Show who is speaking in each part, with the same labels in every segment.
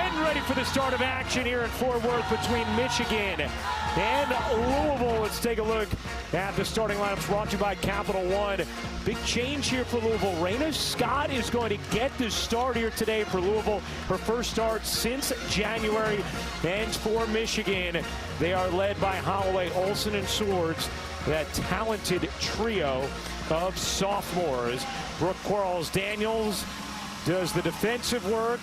Speaker 1: Getting ready for the start of action here in Fort Worth between Michigan and Louisville. Let's take a look at the starting lineups brought to you by Capital One. Big change here for Louisville. Raina Scott is going to get the start here today for Louisville. Her first start since January. And for Michigan, they are led by Holloway, Olsen, and Swords, that talented trio of sophomores. Brooke Quarles-Daniels does the defensive work.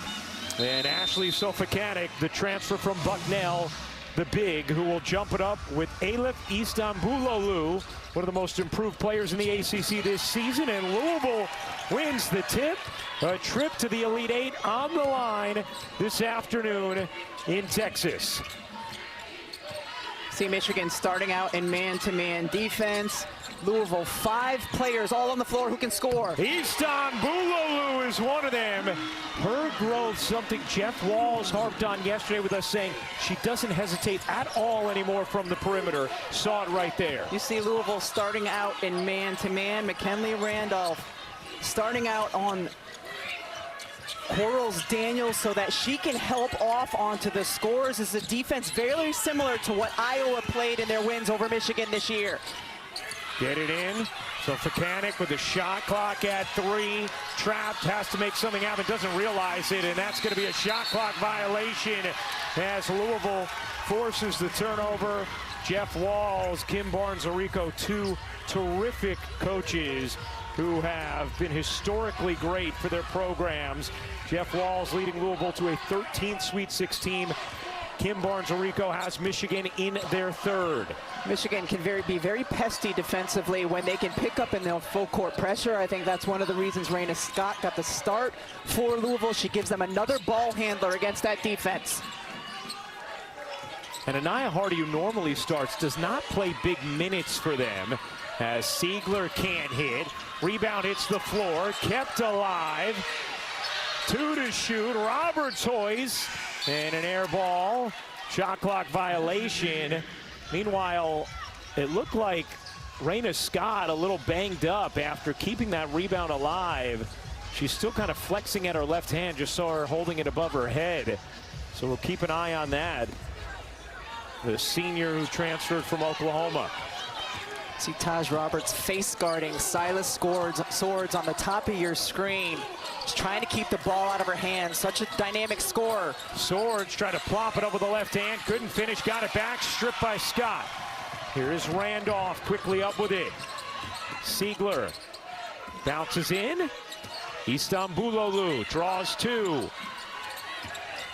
Speaker 1: And Ashley Sofakanik, the transfer from Bucknell, the big, who will jump it up with Elif Istanbuloglu, one of the most improved players in the ACC this season. And Louisville wins the tip. A trip to the Elite Eight on the line this afternoon in Texas.
Speaker 2: See Michigan starting out in man-to-man defense. Louisville, 5 players all on the floor who can score.
Speaker 1: Istanbuloglu is one of them. Her growth, something Jeff Walls harped on yesterday with us, saying she doesn't hesitate at all anymore from the perimeter. Saw it right there.
Speaker 2: You see Louisville starting out in man-to-man. McKinley Randolph starting out on Quarles-Daniels so that she can help off onto the scores. Is a defense very similar to what Iowa played in their wins over Michigan this year.
Speaker 1: Get it in. So Fakanik with the shot clock at 3. Trapped, has to make something happen, doesn't realize it, and that's going to be a shot clock violation as Louisville forces the turnover. Jeff Walls, Kim Barnes-Arico, 2 terrific coaches who have been historically great for their programs. Jeff Walls leading Louisville to a 13th Sweet 16. Kim Barnes-Arico has Michigan in their 3rd.
Speaker 2: Michigan can be very pesty defensively when they can pick up in the full court pressure. I think that's one of the reasons Raina Scott got the start for Louisville. She gives them another ball handler against that defense.
Speaker 1: And Anaya Hardy, who normally starts, does not play big minutes for them, as Siegler can't hit. Rebound hits the floor, kept alive. 2 to shoot, Roberts hoist, and an air ball. Shot clock violation. Meanwhile, it looked like Raina Scott a little banged up after keeping that rebound alive. She's still kind of flexing at her left hand. Just saw her holding it above her head. So we'll keep an eye on that. The senior who transferred from Oklahoma.
Speaker 2: See Taj Roberts face guarding Silas Swords on the top of your screen. Just trying to keep the ball out of her hands. Such a dynamic scorer.
Speaker 1: Swords tried to plop it up with the left hand. Couldn't finish. Got it back. Stripped by Scott. Here is Randolph quickly up with it. Siegler bounces in. Istanbuloglu draws 2.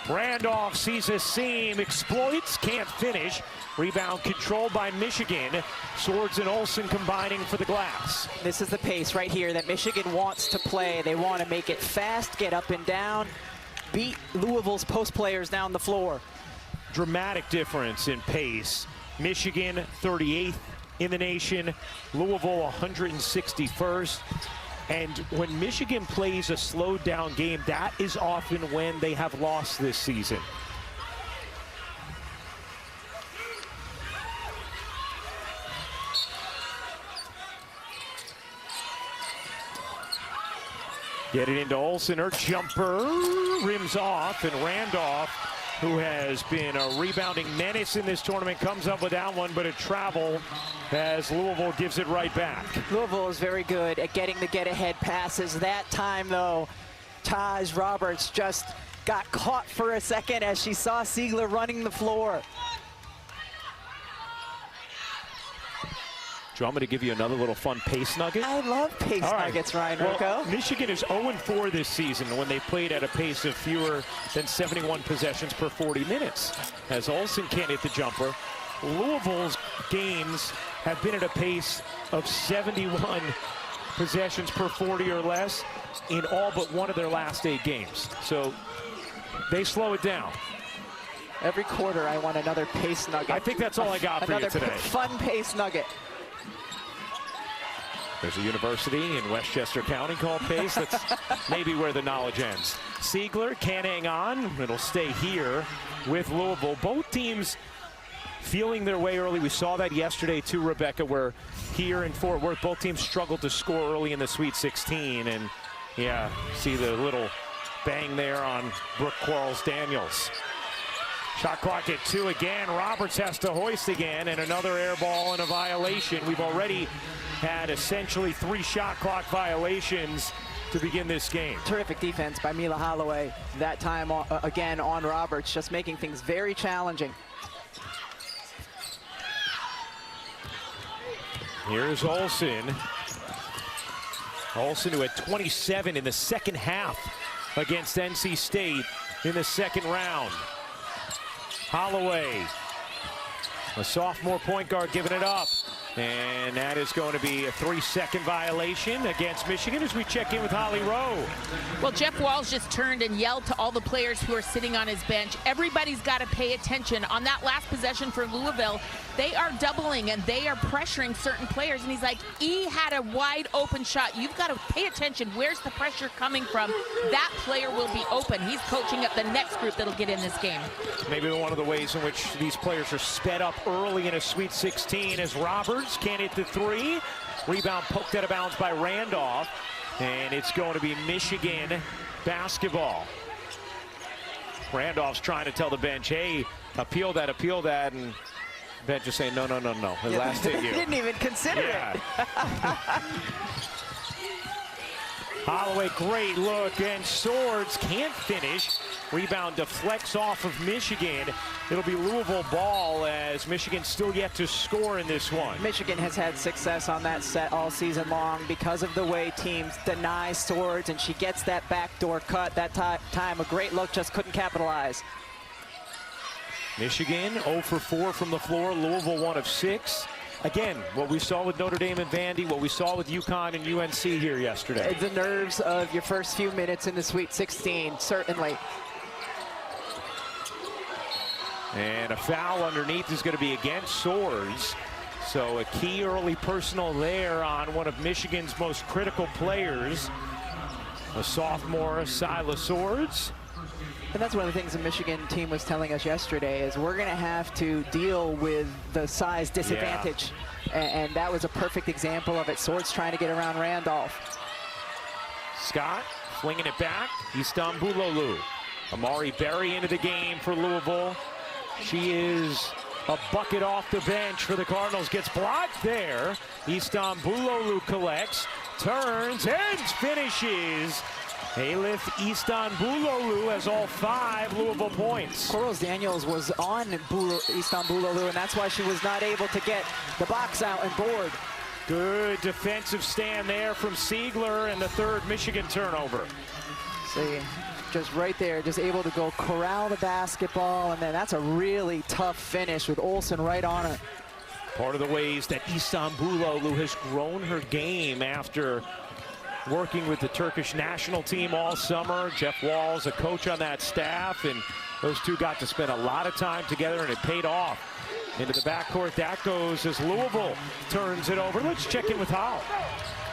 Speaker 1: Randolph sees a seam. Exploits. Can't finish. Rebound controlled by Michigan. Swords and Olsen combining for the glass.
Speaker 2: This is the pace right here that Michigan wants to play. They want to make it fast, get up and down, beat Louisville's post players down the floor.
Speaker 1: Dramatic difference in pace. Michigan 38th in the nation. Louisville 161st. And when Michigan plays a slowed down game, that is often when they have lost this season. Get it into Olsen, her jumper rims off, and Randolph, who has been a rebounding menace in this tournament, comes up with that one, but a travel as Louisville gives it right back.
Speaker 2: Louisville is very good at getting the get-ahead passes. That time, though, Taj Roberts just got caught for a second as she saw Siegler running the floor.
Speaker 1: Do you want me to give you another little fun pace nugget?
Speaker 2: I love pace nuggets, Ryan Rocco.
Speaker 1: Well, Michigan is 0-4 this season when they played at a pace of fewer than 71 possessions per 40 minutes. As Olsen can't hit the jumper, Louisville's games have been at a pace of 71 possessions per 40 or less in all but one of their last 8 games. So they slow it down.
Speaker 2: Every quarter I want another pace nugget.
Speaker 1: I think that's all I got for you today.
Speaker 2: Another fun pace nugget.
Speaker 1: There's a university in Westchester County called Pace. That's maybe where the knowledge ends. Siegler can't hang on. It'll stay here with Louisville. Both teams feeling their way early. We saw that yesterday too, Rebecca, where here in Fort Worth, both teams struggled to score early in the Sweet 16. And yeah, see the little bang there on Brooke Quarles-Daniels. Shot clock at 2 again. Roberts has to hoist again, and another air ball and a violation. We've already had essentially 3 shot clock violations to begin this game.
Speaker 2: Terrific defense by Mila Holloway that time again on Roberts, just making things very challenging.
Speaker 1: Here's Olsen. Olsen, who had 27 in the second half against NC State in the second round. Holloway, a sophomore point guard, giving it up. And that is going to be a 3-second violation against Michigan as we check in with Holly Rowe.
Speaker 3: Well, Jeff Walz just turned and yelled to all the players who are sitting on his bench. Everybody's got to pay attention. On that last possession for Louisville, they are doubling and they are pressuring certain players. And he's like, E had a wide open shot. You've got to pay attention. Where's the pressure coming from? That player will be open. He's coaching up the next group that'll get in this game.
Speaker 1: Maybe one of the ways in which these players are sped up early in a Sweet 16 is Roberts can't hit the 3. Rebound poked out of bounds by Randolph. And it's going to be Michigan basketball. Randolph's trying to tell the bench, hey, appeal that, and the bench is saying, no. The last hit you.
Speaker 2: Didn't even consider it.
Speaker 1: Holloway, great look, and Swords can't finish. Rebound deflects off of Michigan. It'll be Louisville ball as Michigan still yet to score in this one.
Speaker 2: Michigan has had success on that set all season long because of the way teams deny Swords, and she gets that backdoor cut. That time, a great look, just couldn't capitalize.
Speaker 1: Michigan 0 for 4 from the floor. Louisville 1 of 6. Again, what we saw with Notre Dame and Vandy, what we saw with UConn and UNC here yesterday.
Speaker 2: The nerves of your first few minutes in the Sweet 16, certainly.
Speaker 1: And a foul underneath is going to be against Swords. So a key early personal there on one of Michigan's most critical players, a sophomore, Silas Swords.
Speaker 2: And that's one of the things the Michigan team was telling us yesterday is we're going to have to deal with the size disadvantage. Yeah. And that was a perfect example of it. Swords trying to get around Randolph.
Speaker 1: Scott flinging it back. Istanbulolu. Amari Berry into the game for Louisville. She is a bucket off the bench for the Cardinals. Gets blocked there. Istanbulolu collects, turns, and finishes. Elif Istanbulolu has all 5 Louisville points.
Speaker 2: Quarles-Daniels was on Istanbulolu, and that's why she was not able to get the box out and board.
Speaker 1: Good defensive stand there from Siegler, and the 3rd Michigan turnover.
Speaker 2: See, just right there, just able to go corral the basketball, and then that's a really tough finish with Olsen right on it.
Speaker 1: Part of the ways that Istanbulolu has grown her game after working with the Turkish national team all summer. Jeff Walz, a coach on that staff, and those two got to spend a lot of time together, and it paid off. Into the backcourt that goes as Louisville turns it over. Let's check in with Howell.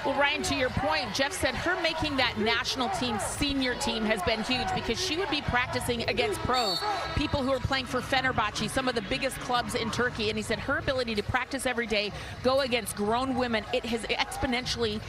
Speaker 3: Well, Ryan, to your point, Jeff said her making that national team, senior team, has been huge because she would be practicing against pros, people who are playing for Fenerbahce, some of the biggest clubs in Turkey. And he said her ability to practice every day, go against grown women, it has exponentially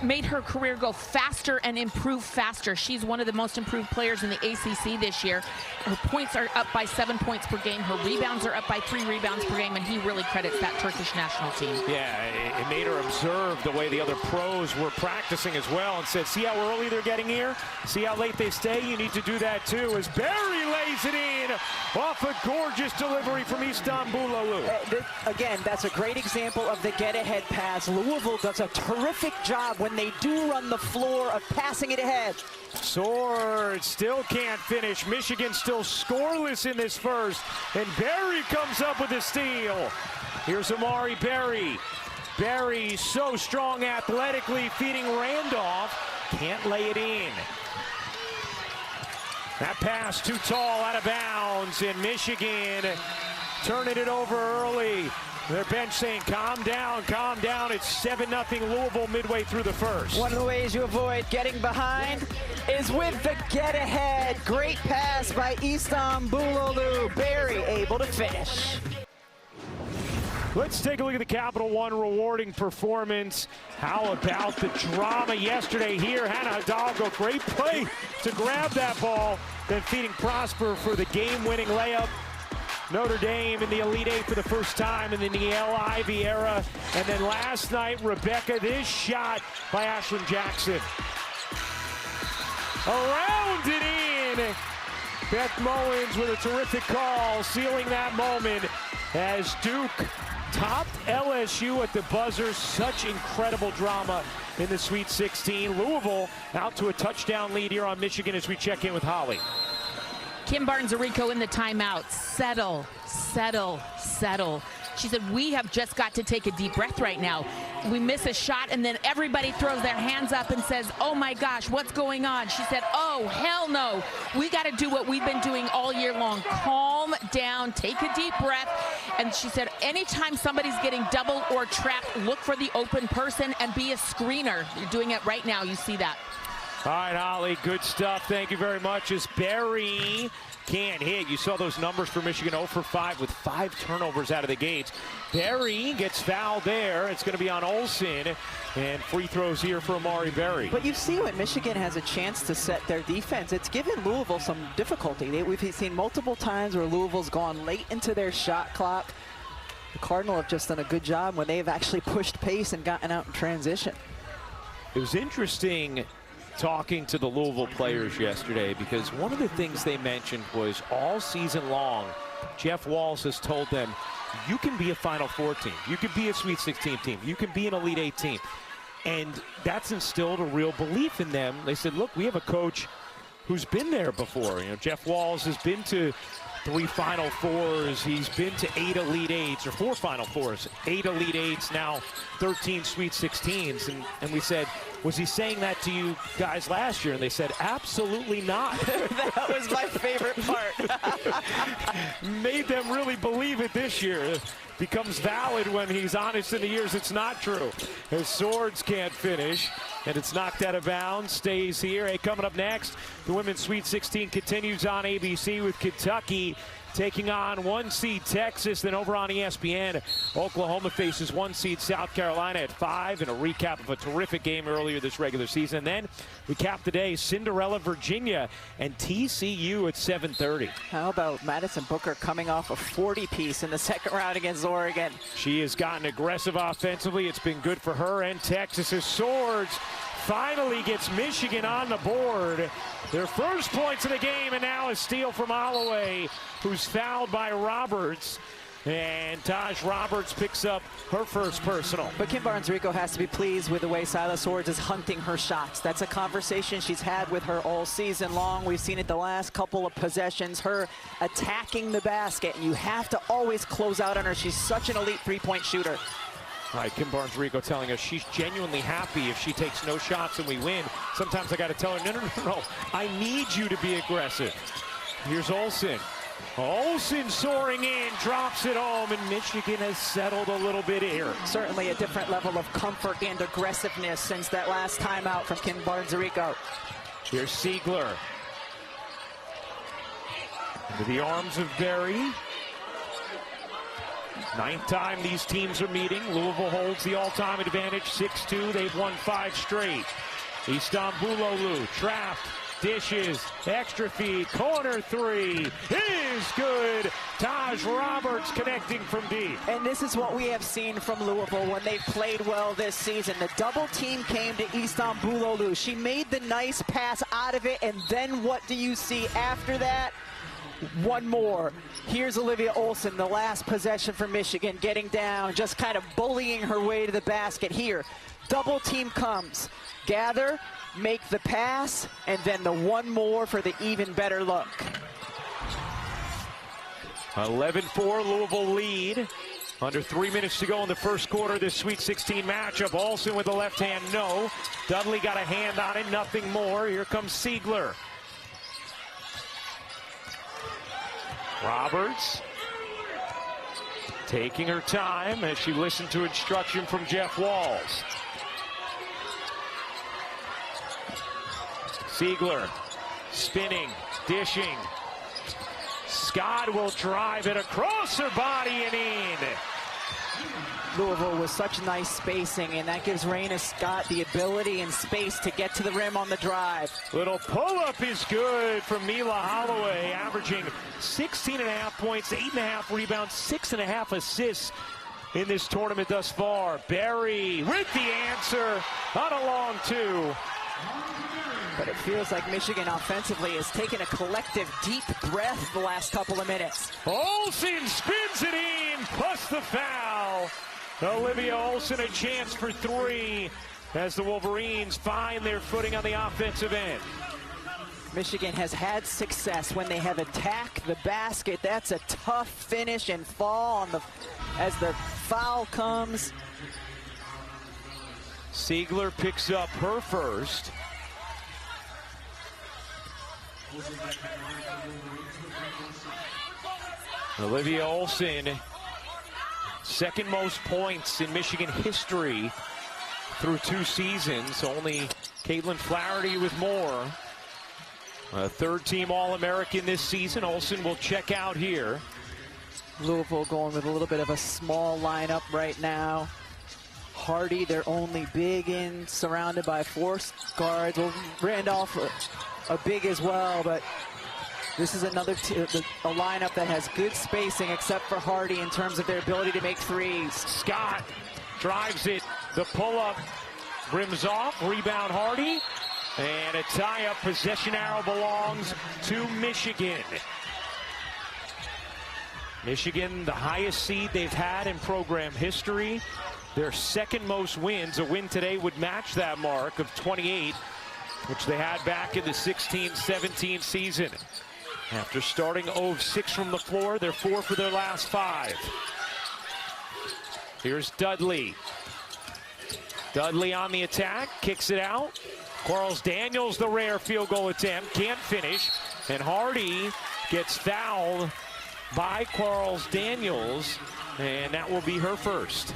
Speaker 3: made her career go faster and improve faster. She's one of the most improved players in the ACC this year. Her points are up by 7 points per game. Her rebounds are up by 3 rebounds per game, and he really credits that Turkish national team.
Speaker 1: Yeah, it made her observe the way the other pros were practicing as well and said, see how early they're getting here? See how late they stay? You need to do that too, as Berry lays it in off a gorgeous delivery from Istanbulolu.
Speaker 2: Again, that's a great example of the get-ahead pass. Louisville does a terrific job when they do run the floor of passing it ahead.
Speaker 1: Swords still can't finish. Michigan still scoreless in this first, and Berry comes up with a steal. Here's Amari Berry. Berry so strong athletically, feeding Randolph. Can't lay it in. That pass too tall, out of bounds, and Michigan turning it over early. Their bench saying, calm down, calm down. It's 7-0 Louisville midway through the first.
Speaker 2: One of the ways you avoid getting behind is with the get-ahead. Great pass by Istanbulolu. Berry able to finish.
Speaker 1: Let's take a look at the Capital One rewarding performance. How about the drama yesterday here? Hannah Hidalgo, great play to grab that ball, then feeding Prosper for the game-winning layup. Notre Dame in the Elite Eight for the first time in the Niele Ivey era. And then last night, Rebecca, this shot by Ashlyn Jackson. Around and in. Beth Mullins with a terrific call, sealing that moment as Duke topped LSU at the buzzer. Such incredible drama in the Sweet 16. Louisville out to a touchdown lead here on Michigan as we check in with Holly.
Speaker 3: Kim Barnes-Arico in the timeout. Settle, settle, settle. She said, we have just got to take a deep breath right now. We miss a shot, and then everybody throws their hands up and says, oh my gosh, what's going on? She said, oh, hell no. We got to do what we've been doing all year long. Calm down, take a deep breath. And she said, anytime somebody's getting doubled or trapped, look for the open person and be a screener. You're doing it right now. You see that.
Speaker 1: All right, Holly, good stuff. Thank you very much. As Barry can't hit. You saw those numbers for Michigan, 0 for 5 with 5 turnovers out of the gates. Barry gets fouled there. It's going to be on Olsen, and free throws here for Amari Berry.
Speaker 2: But you see when Michigan has a chance to set their defense, it's given Louisville some difficulty. We've seen multiple times where Louisville's gone late into their shot clock. The Cardinal have just done a good job when they've actually pushed pace and gotten out in transition.
Speaker 1: It was interesting talking to the Louisville players yesterday, because one of the things they mentioned was all season long, Jeff Walz has told them, you can be a Final Four team, you can be a Sweet 16 team, you can be an Elite Eight team. And that's instilled a real belief in them. They said, look, we have a coach who's been there before. You know, Jeff Walz has been to 3 Final Fours, he's been to 8 Elite Eights, or 4 Final Fours, 8 Elite Eights, now 13 Sweet 16s. And we said, was he saying that to you guys last year? And they said, absolutely not.
Speaker 2: That was my favorite part.
Speaker 1: Made them really believe it this year. Becomes valid when he's honest in the years it's not true. His Swords can't finish, and it's knocked out of bounds, stays here. Hey, coming up next, the Women's Sweet 16 continues on ABC with Kentucky taking on 1 seed Texas. Then over on ESPN, Oklahoma faces 1 seed South Carolina at 5, and a recap of a terrific game earlier this regular season. And then we cap the day, Cinderella, Virginia, and TCU at 7:30.
Speaker 2: How about Madison Booker coming off a 40-piece in the second round against Oregon?
Speaker 1: She has gotten aggressive offensively. It's been good for her and Texas's Swords. Finally gets Michigan on the board. Their first points of the game, and now a steal from Holloway, who's fouled by Roberts. And Taj Roberts picks up her first personal.
Speaker 2: But Kim Barnes-Arico has to be pleased with the way Silas Swords is hunting her shots. That's a conversation she's had with her all season long. We've seen it the last couple of possessions, her attacking the basket, and you have to always close out on her. She's such an elite three-point shooter.
Speaker 1: All right, Kim Barnes-Arico telling us she's genuinely happy if she takes no shots and we win. Sometimes I got to tell her, no, I need you to be aggressive. Here's Olsen. Olsen soaring in, drops it home, and Michigan has settled a little bit here.
Speaker 2: Certainly a different level of comfort and aggressiveness since that last timeout from Kim Barnes-Arico.
Speaker 1: Here's Siegler. Into the arms of Berry. 9th time these teams are meeting. Louisville holds the all-time advantage, 6-2. They've won 5 straight. Istanbuloglu, trapped, dishes, extra feed, corner 3 is good. Taj Roberts connecting from deep.
Speaker 2: And this is what we have seen from Louisville when they've played well this season. The double team came to Istanbuloglu. She made the nice pass out of it, and then what do you see after that? One more. Here's Olivia Olsen, the last possession for Michigan, getting down, just kind of bullying her way to the basket here. Double team comes. Gather, make the pass, and then the one more for the even better look.
Speaker 1: 11-4 Louisville lead. Under 3 minutes to go in the first quarter of this Sweet 16 matchup. Olsen with the left hand, no. Dudley got a hand on it, nothing more. Here comes Siegler. Roberts taking her time as she listened to instruction from Jeff Walz. Siegler spinning, dishing. Scott will drive it across her body and in.
Speaker 2: Louisville with such nice spacing, and that gives Raina Scott the ability and space to get to the rim on the drive.
Speaker 1: Little pull-up is good from Mila Holloway, averaging 16.5 points, 8.5 rebounds, 6.5 assists in this tournament thus far. Berry with the answer on a long two.
Speaker 2: But it feels like Michigan offensively has taken a collective deep breath the last couple of minutes.
Speaker 1: Olsen spins it in, plus the foul. Olivia Olsen a chance for three as the Wolverines find their footing on the offensive end.
Speaker 2: Michigan has had success when they have attacked the basket. That's a tough finish and fall on as the foul comes.
Speaker 1: Siegler picks up her first. Olivia Olsen, second most points in Michigan history through 2 seasons. Only Caitlin Flaherty with more. A third-team All-American this season. Olsen will check out here.
Speaker 2: Louisville going with a little bit of a small lineup right now. Hardy, their only big in, surrounded by 4 guards. Well, Randolph, a big as well, but this is another a lineup that has good spacing except for Hardy in terms of their ability to make threes.
Speaker 1: Scott drives it, the pull-up rims off, rebound Hardy, and a tie-up. Possession arrow belongs to Michigan. Michigan, the highest seed they've had in program history. Their second most wins. A win today would match that mark of 28, which they had back in the 16-17 season. After starting 0-6 from the floor, they're 4 for their last 5. Here's Dudley. Dudley on the attack, kicks it out. Quarles Daniels, the rare field goal attempt, can't finish. And Hardy gets fouled by Quarles Daniels, and that will be her first.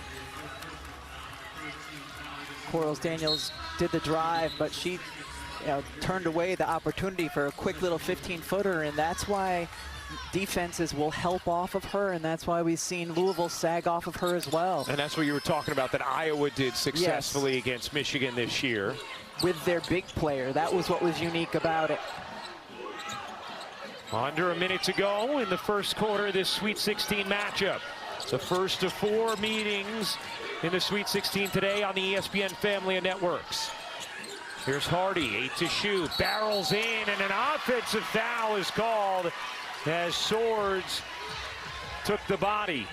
Speaker 2: Quarles Daniels did the drive, but she turned away the opportunity for a quick little 15-footer, and that's why defenses will help off of her, and that's why we've seen Louisville sag off of her as well.
Speaker 1: And that's what you were talking about, that Iowa did successfully against Michigan this year.
Speaker 2: With their big player, that was what was unique about it.
Speaker 1: Under a minute to go in the first quarter of this Sweet 16 matchup. It's the first of 4 meetings in the Sweet 16 today on the ESPN family of networks. Here's Hardy, 8 to shoot, barrels in, and an offensive foul is called as Swords took the body.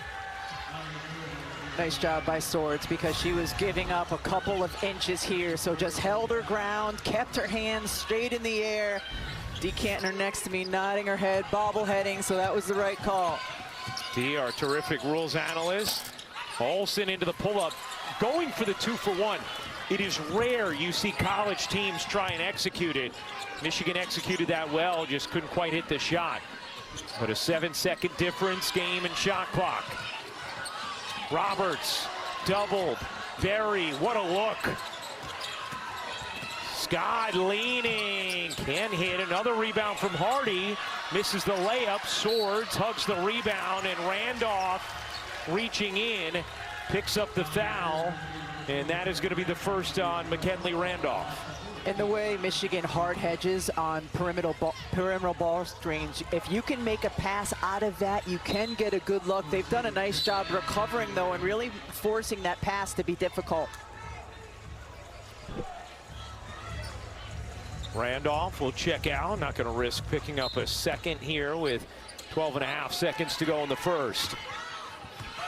Speaker 2: Nice job by Swords, because she was giving up a couple of inches here, so just held her ground, kept her hands straight in the air. Dee Kantner next to me nodding her head, bobbleheading, so that was the right call.
Speaker 1: Dee, our terrific rules analyst. Olsen into the pull-up, going for the 2-for-1. It is rare you see college teams try and execute it. Michigan executed that well, just couldn't quite hit the shot. But a 7-second difference, game and shot clock. Roberts doubled. Berry, what a look. Scott leaning, can hit. Another rebound from Hardy, misses the layup. Swords hugs the rebound, and Randolph reaching in, picks up the foul, and that is going to be the first on McKinley Randolph.
Speaker 2: And the way Michigan hard hedges on perimeter ball screens, if you can make a pass out of that, you can get a good look. They've done a nice job recovering, though, and really forcing that pass to be difficult.
Speaker 1: Randolph will check out. Not going to risk picking up a second here with 12.5 seconds to go in the first.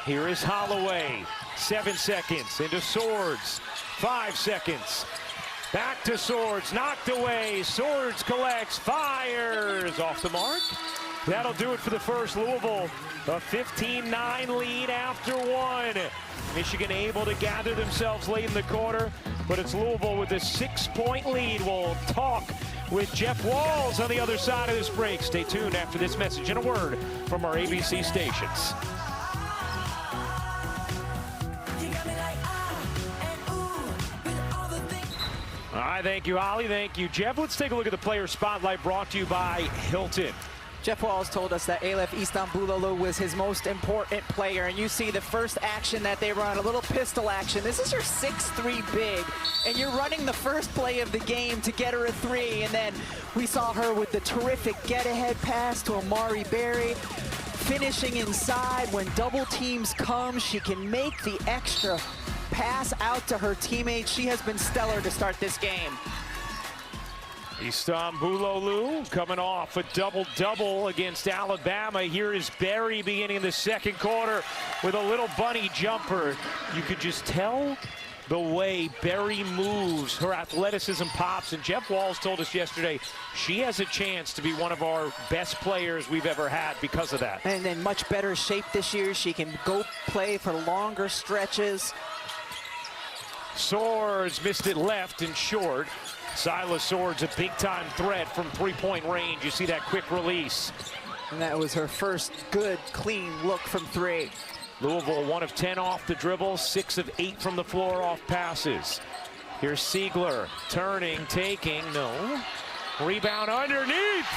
Speaker 1: Here is Holloway. 7 seconds into Swords. 5 seconons. Back to Swords, knocked away. Swords collects, fires off the mark. That'll do it for the first. Louisville, a 15-9 lead after 1. Michigan able to gather themselves late in the quarter, but it's Louisville with a 6-point lead. We'll talk with Jeff Walls on the other side of this break. Stay tuned after this message and a word from our ABC stations. All right, thank you, Holly. Thank you, Jeff. Let's take a look at the player spotlight brought to you by Hilton.
Speaker 2: Jeff Walls told us that Elif Istanbuloglu was his most important player, and you see the first action that they run, a little pistol action. This is her 6'3" big, and you're running the first play of the game to get her a 3, and then we saw her with the terrific get-ahead pass to Amari Berry, finishing inside. When double teams come, she can make the extra pass out to her teammates. She has been stellar to start this game.
Speaker 1: Istanbuloglu coming off a double-double against Alabama. Here is Berry beginning the second quarter with a little bunny jumper. You could just tell the way Berry moves, her athleticism pops, and Jeff Walls told us yesterday she has a chance to be one of our best players we've ever had because of that.
Speaker 2: And in much better shape this year. She can go play for longer stretches.
Speaker 1: Swords missed it left and short. Silas Swords, a big-time threat from three-point range. You see that quick release.
Speaker 2: And that was her first good, clean look from 3.
Speaker 1: Louisville 1 of 10 off the dribble, 6 of 8 from the floor off passes. Here's Siegler, turning, taking, no. Rebound underneath,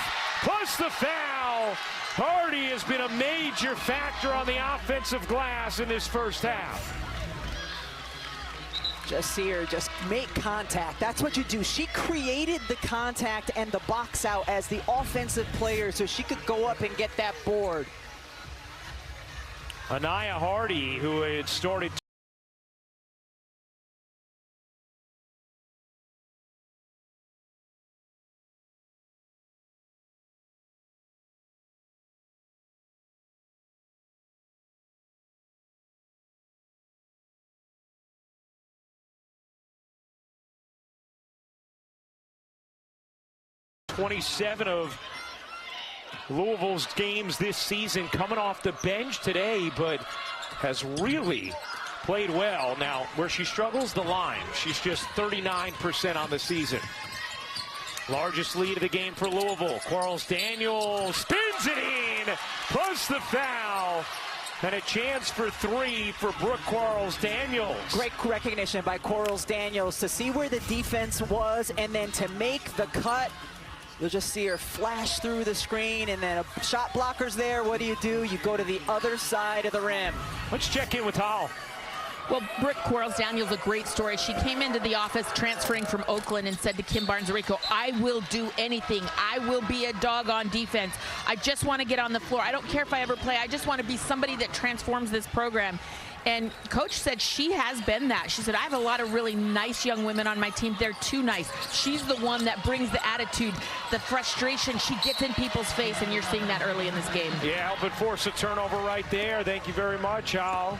Speaker 1: plus the foul. Hardy has been a major factor on the offensive glass in this first half.
Speaker 2: Just see her just make contact. That's what you do. She created the contact and the box out as the offensive player so she could go up and get that board.
Speaker 1: Anaya Hardy, who had started .27 of Louisville's games this season, coming off the bench today, but has really played well. Now, where she struggles, the line. She's just 39% on the season. Largest lead of the game for Louisville. Quarles-Daniels spins it in, plus the foul. And a chance for 3 for Brooke Quarles-Daniels.
Speaker 2: Great recognition by Quarles-Daniels to see where the defense was and then to make the cut. You'll just see her flash through the screen, and then a shot blocker's there. What do? You go to the other side of the rim.
Speaker 1: Let's check in with Hall.
Speaker 3: Well, Brooke Quarles-Daniels, a great story. She came into the office transferring from Oakland and said to Kim Barnes-Arico, I will do anything. I will be a dog on defense. I just want to get on the floor. I don't care if I ever play. I just want to be somebody that transforms this program. And Coach said she has been that. She said, I have a lot of really nice young women on my team. They're too nice. She's the one that brings the attitude, the frustration. She gets in people's face, and you're seeing that early in this game.
Speaker 1: Yeah, helping force a turnover right there. Thank you very much, Al.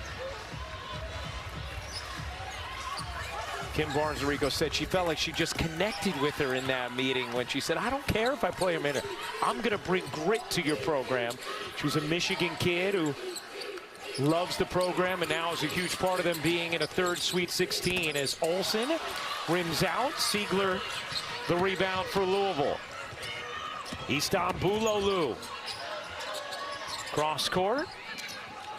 Speaker 1: Kim Barnes-Arico said she felt like she just connected with her in that meeting when she said, I don't care if I play a minute. I'm going to bring grit to your program. She's a Michigan kid who loves the program and now is a huge part of them being in a third Sweet 16 as Olsen rims out. Siegler the rebound for Louisville. Istanbuloglu. Cross court.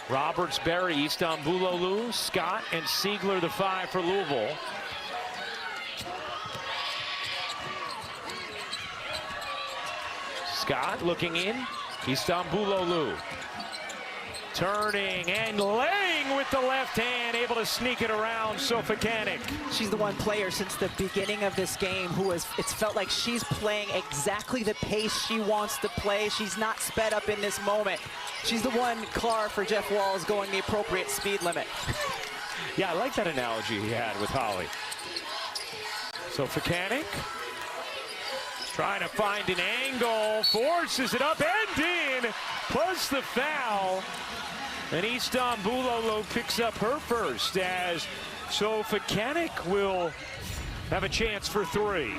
Speaker 1: Roberts, Berry, Istanbuloglu, Scott, and Siegler the 5 for Louisville. Scott looking in. Istanbuloglu. Turning and laying with the left hand, able to sneak it around Sofakanik.
Speaker 2: She's the one player since the beginning of this game who has, it's felt like she's playing exactly the pace she wants to play. She's not sped up in this moment. She's the one car for Jeff Walls going the appropriate speed limit.
Speaker 1: Yeah, I like that analogy he had with Holly. Sofakanik trying to find an angle, forces it up and in, plus the foul. And Istanbuloglu picks up her first as Sofakanik will have a chance for 3.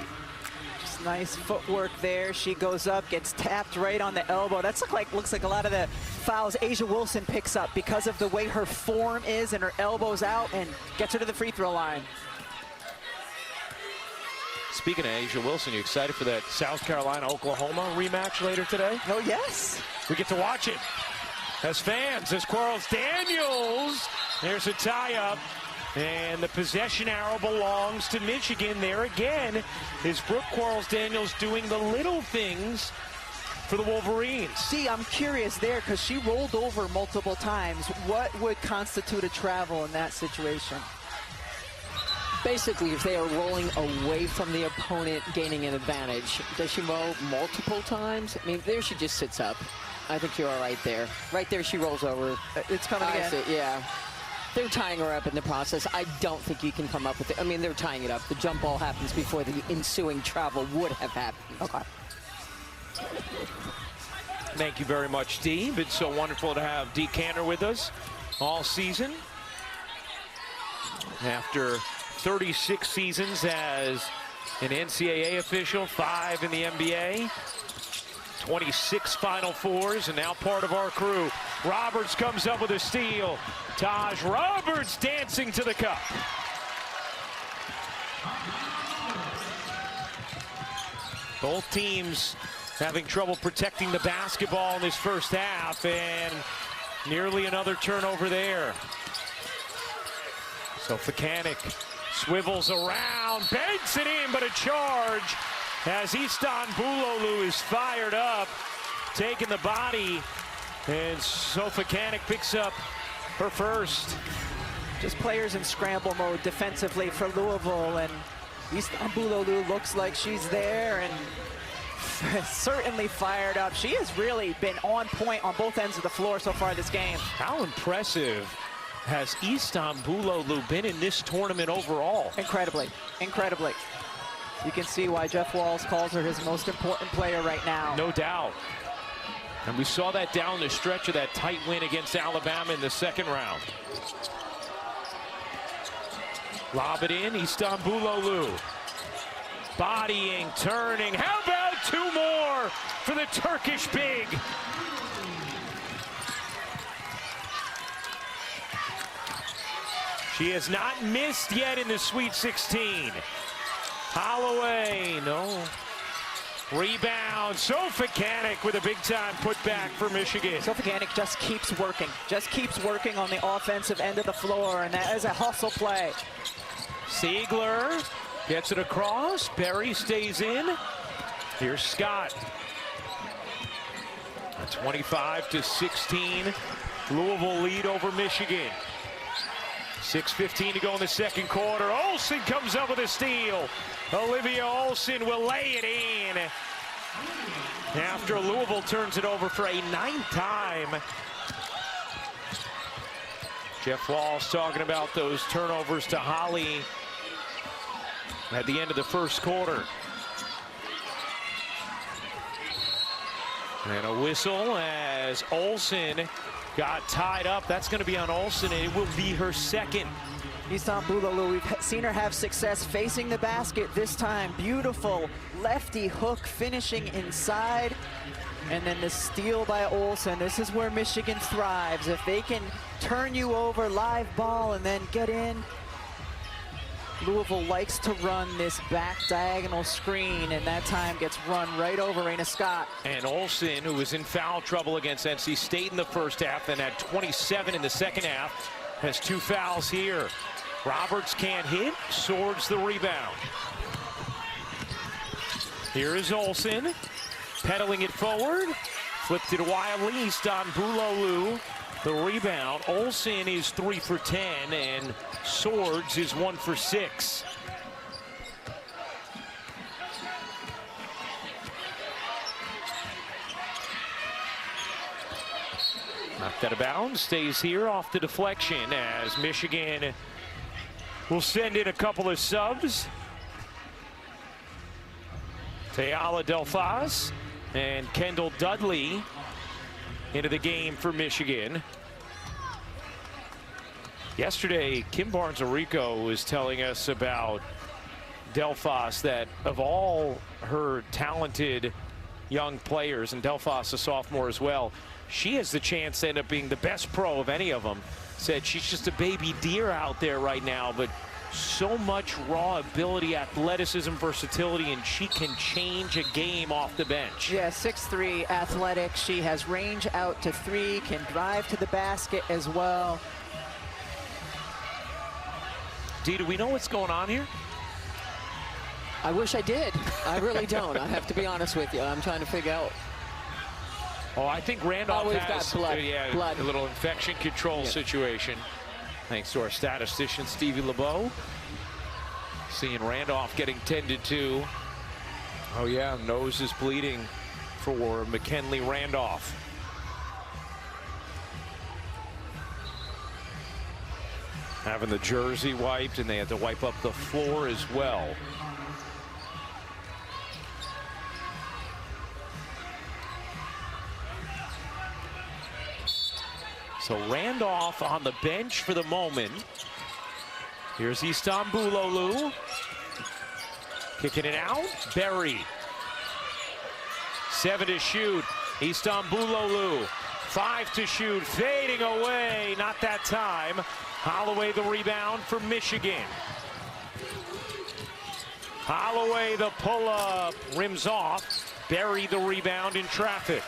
Speaker 2: Just nice footwork there. She goes up, gets tapped right on the elbow. That's looks like a lot of the fouls A'ja Wilson picks up because of the way her form is and her elbows out, and gets her to the free throw line.
Speaker 1: Speaking of A'ja Wilson, you excited for that South Carolina-Oklahoma rematch later today?
Speaker 2: Oh, yes.
Speaker 1: We get to watch it as fans, as Quarles-Daniels. There's a tie-up, and the possession arrow belongs to Michigan. There again is Brooke Quarles-Daniels doing the little things for the Wolverines.
Speaker 2: See, I'm curious there because she rolled over multiple times. What would constitute a travel in that situation?
Speaker 4: Basically, if they are rolling away from the opponent, gaining an advantage. Does she roll multiple times? I mean, there she just sits up. I think you're all right there. Right there, she rolls over.
Speaker 2: It's coming again.
Speaker 4: Yeah. They're tying her up in the process. I don't think you can come up with it. I mean, they're tying it up. The jump ball happens before the ensuing travel would have happened.
Speaker 2: Okay.
Speaker 1: Thank you very much, Dee. It's so wonderful to have Dee Cantor with us all season. After 36 seasons as an NCAA official, 5 in the NBA, 26 Final Fours, and now part of our crew. Roberts comes up with a steal. Taj Roberts dancing to the cup. Both teams having trouble protecting the basketball in this first half, and nearly another turnover there. So Fakanik swivels around, banks it in, but a charge as Istanbuloglu is fired up, taking the body, and Sofakanik picks up her first.
Speaker 2: Just players in scramble mode defensively for Louisville, and Istanbuloglu looks like she's there and certainly fired up. She has really been on point on both ends of the floor so far this game.
Speaker 1: How impressive has Istanbuloglu been in this tournament overall?
Speaker 2: Incredibly, incredibly. You can see why Jeff Walz calls her his most important player right now.
Speaker 1: No doubt. And we saw that down the stretch of that tight win against Alabama in the second round. Lob it in, Istanbuloglu. Bodying, turning. How about 2 more for the Turkish big? She has not missed yet in the Sweet 16. Holloway, no. Rebound, Sofakanik with a big-time putback for Michigan.
Speaker 2: Sofakanik just keeps working on the offensive end of the floor, and that is a hustle play.
Speaker 1: Siegler gets it across, Berry stays in. Here's Scott. A 25-16 Louisville lead over Michigan. 6:15 to go in the second quarter. Olsen comes up with a steal. Olivia Olsen will lay it in after Louisville turns it over for a 9th time. Jeff Walz talking about those turnovers to Holly at the end of the first quarter. And a whistle as Olsen got tied up. That's going to be on Olsen, and it will be her second.
Speaker 2: Istanbuloglu, we've seen her have success facing the basket this time. Beautiful lefty hook finishing inside. And then the steal by Olsen. This is where Michigan thrives. If they can turn you over, live ball, and then get in. Louisville likes to run this back diagonal screen, and that time gets run right over Raina Scott.
Speaker 1: And Olsen, who was in foul trouble against NC State in the first half and had 27 in the second half, has 2 fouls here. Roberts can't hit, Swords the rebound. Here is Olsen, pedaling it forward, flipped it wildly, Istanbuloglu the rebound. Olsen is 3 for 10, and Swords is 1 for 6. Knocked out of bounds, stays here off the deflection as Michigan will send in a couple of subs. Tayala Delfas and Kendall Dudley into the game for Michigan. Yesterday, Kim Barnes-Arico was telling us about Delfas, that of all her talented young players, and Delfas a sophomore as well, she has the chance to end up being the best pro of any of them. Said she's just a baby deer out there right now, but so much raw ability, athleticism, versatility, and she can change a game off the bench.
Speaker 2: Yeah, 6'3", athletic. She has range out to 3, can drive to the basket as well.
Speaker 1: Dee, do we know what's going on here?
Speaker 4: I wish I did. I really don't. I have to be honest with you. I'm trying to figure out
Speaker 1: Oh, I think Randolph
Speaker 4: we've
Speaker 1: has
Speaker 4: got blood. Blood.
Speaker 1: a little infection control situation. Thanks to our statistician, Stevie LeBeau. Seeing Randolph getting tended to. Oh, yeah, nose is bleeding for McKinley Randolph. Having the jersey wiped, and they had to wipe up the floor as well. So Randolph on the bench for the moment. Here's Istanbuloglu. Kicking it out. Berry. 7 to shoot. Istanbuloglu. 5 to shoot. Fading away. Not that time. Holloway the rebound for Michigan. Holloway the pull-up. Rims off. Berry the rebound in traffic.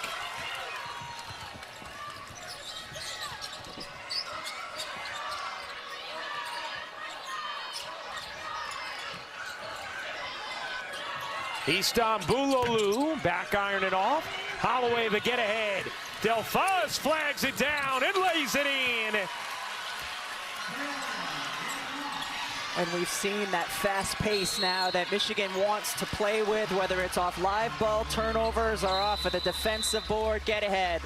Speaker 1: Istanbuloglu back iron it off. Holloway the get ahead. Delfaz flags it down and lays it in.
Speaker 2: And we've seen that fast pace now that Michigan wants to play with, whether it's off live ball turnovers or off of the defensive board. Get ahead.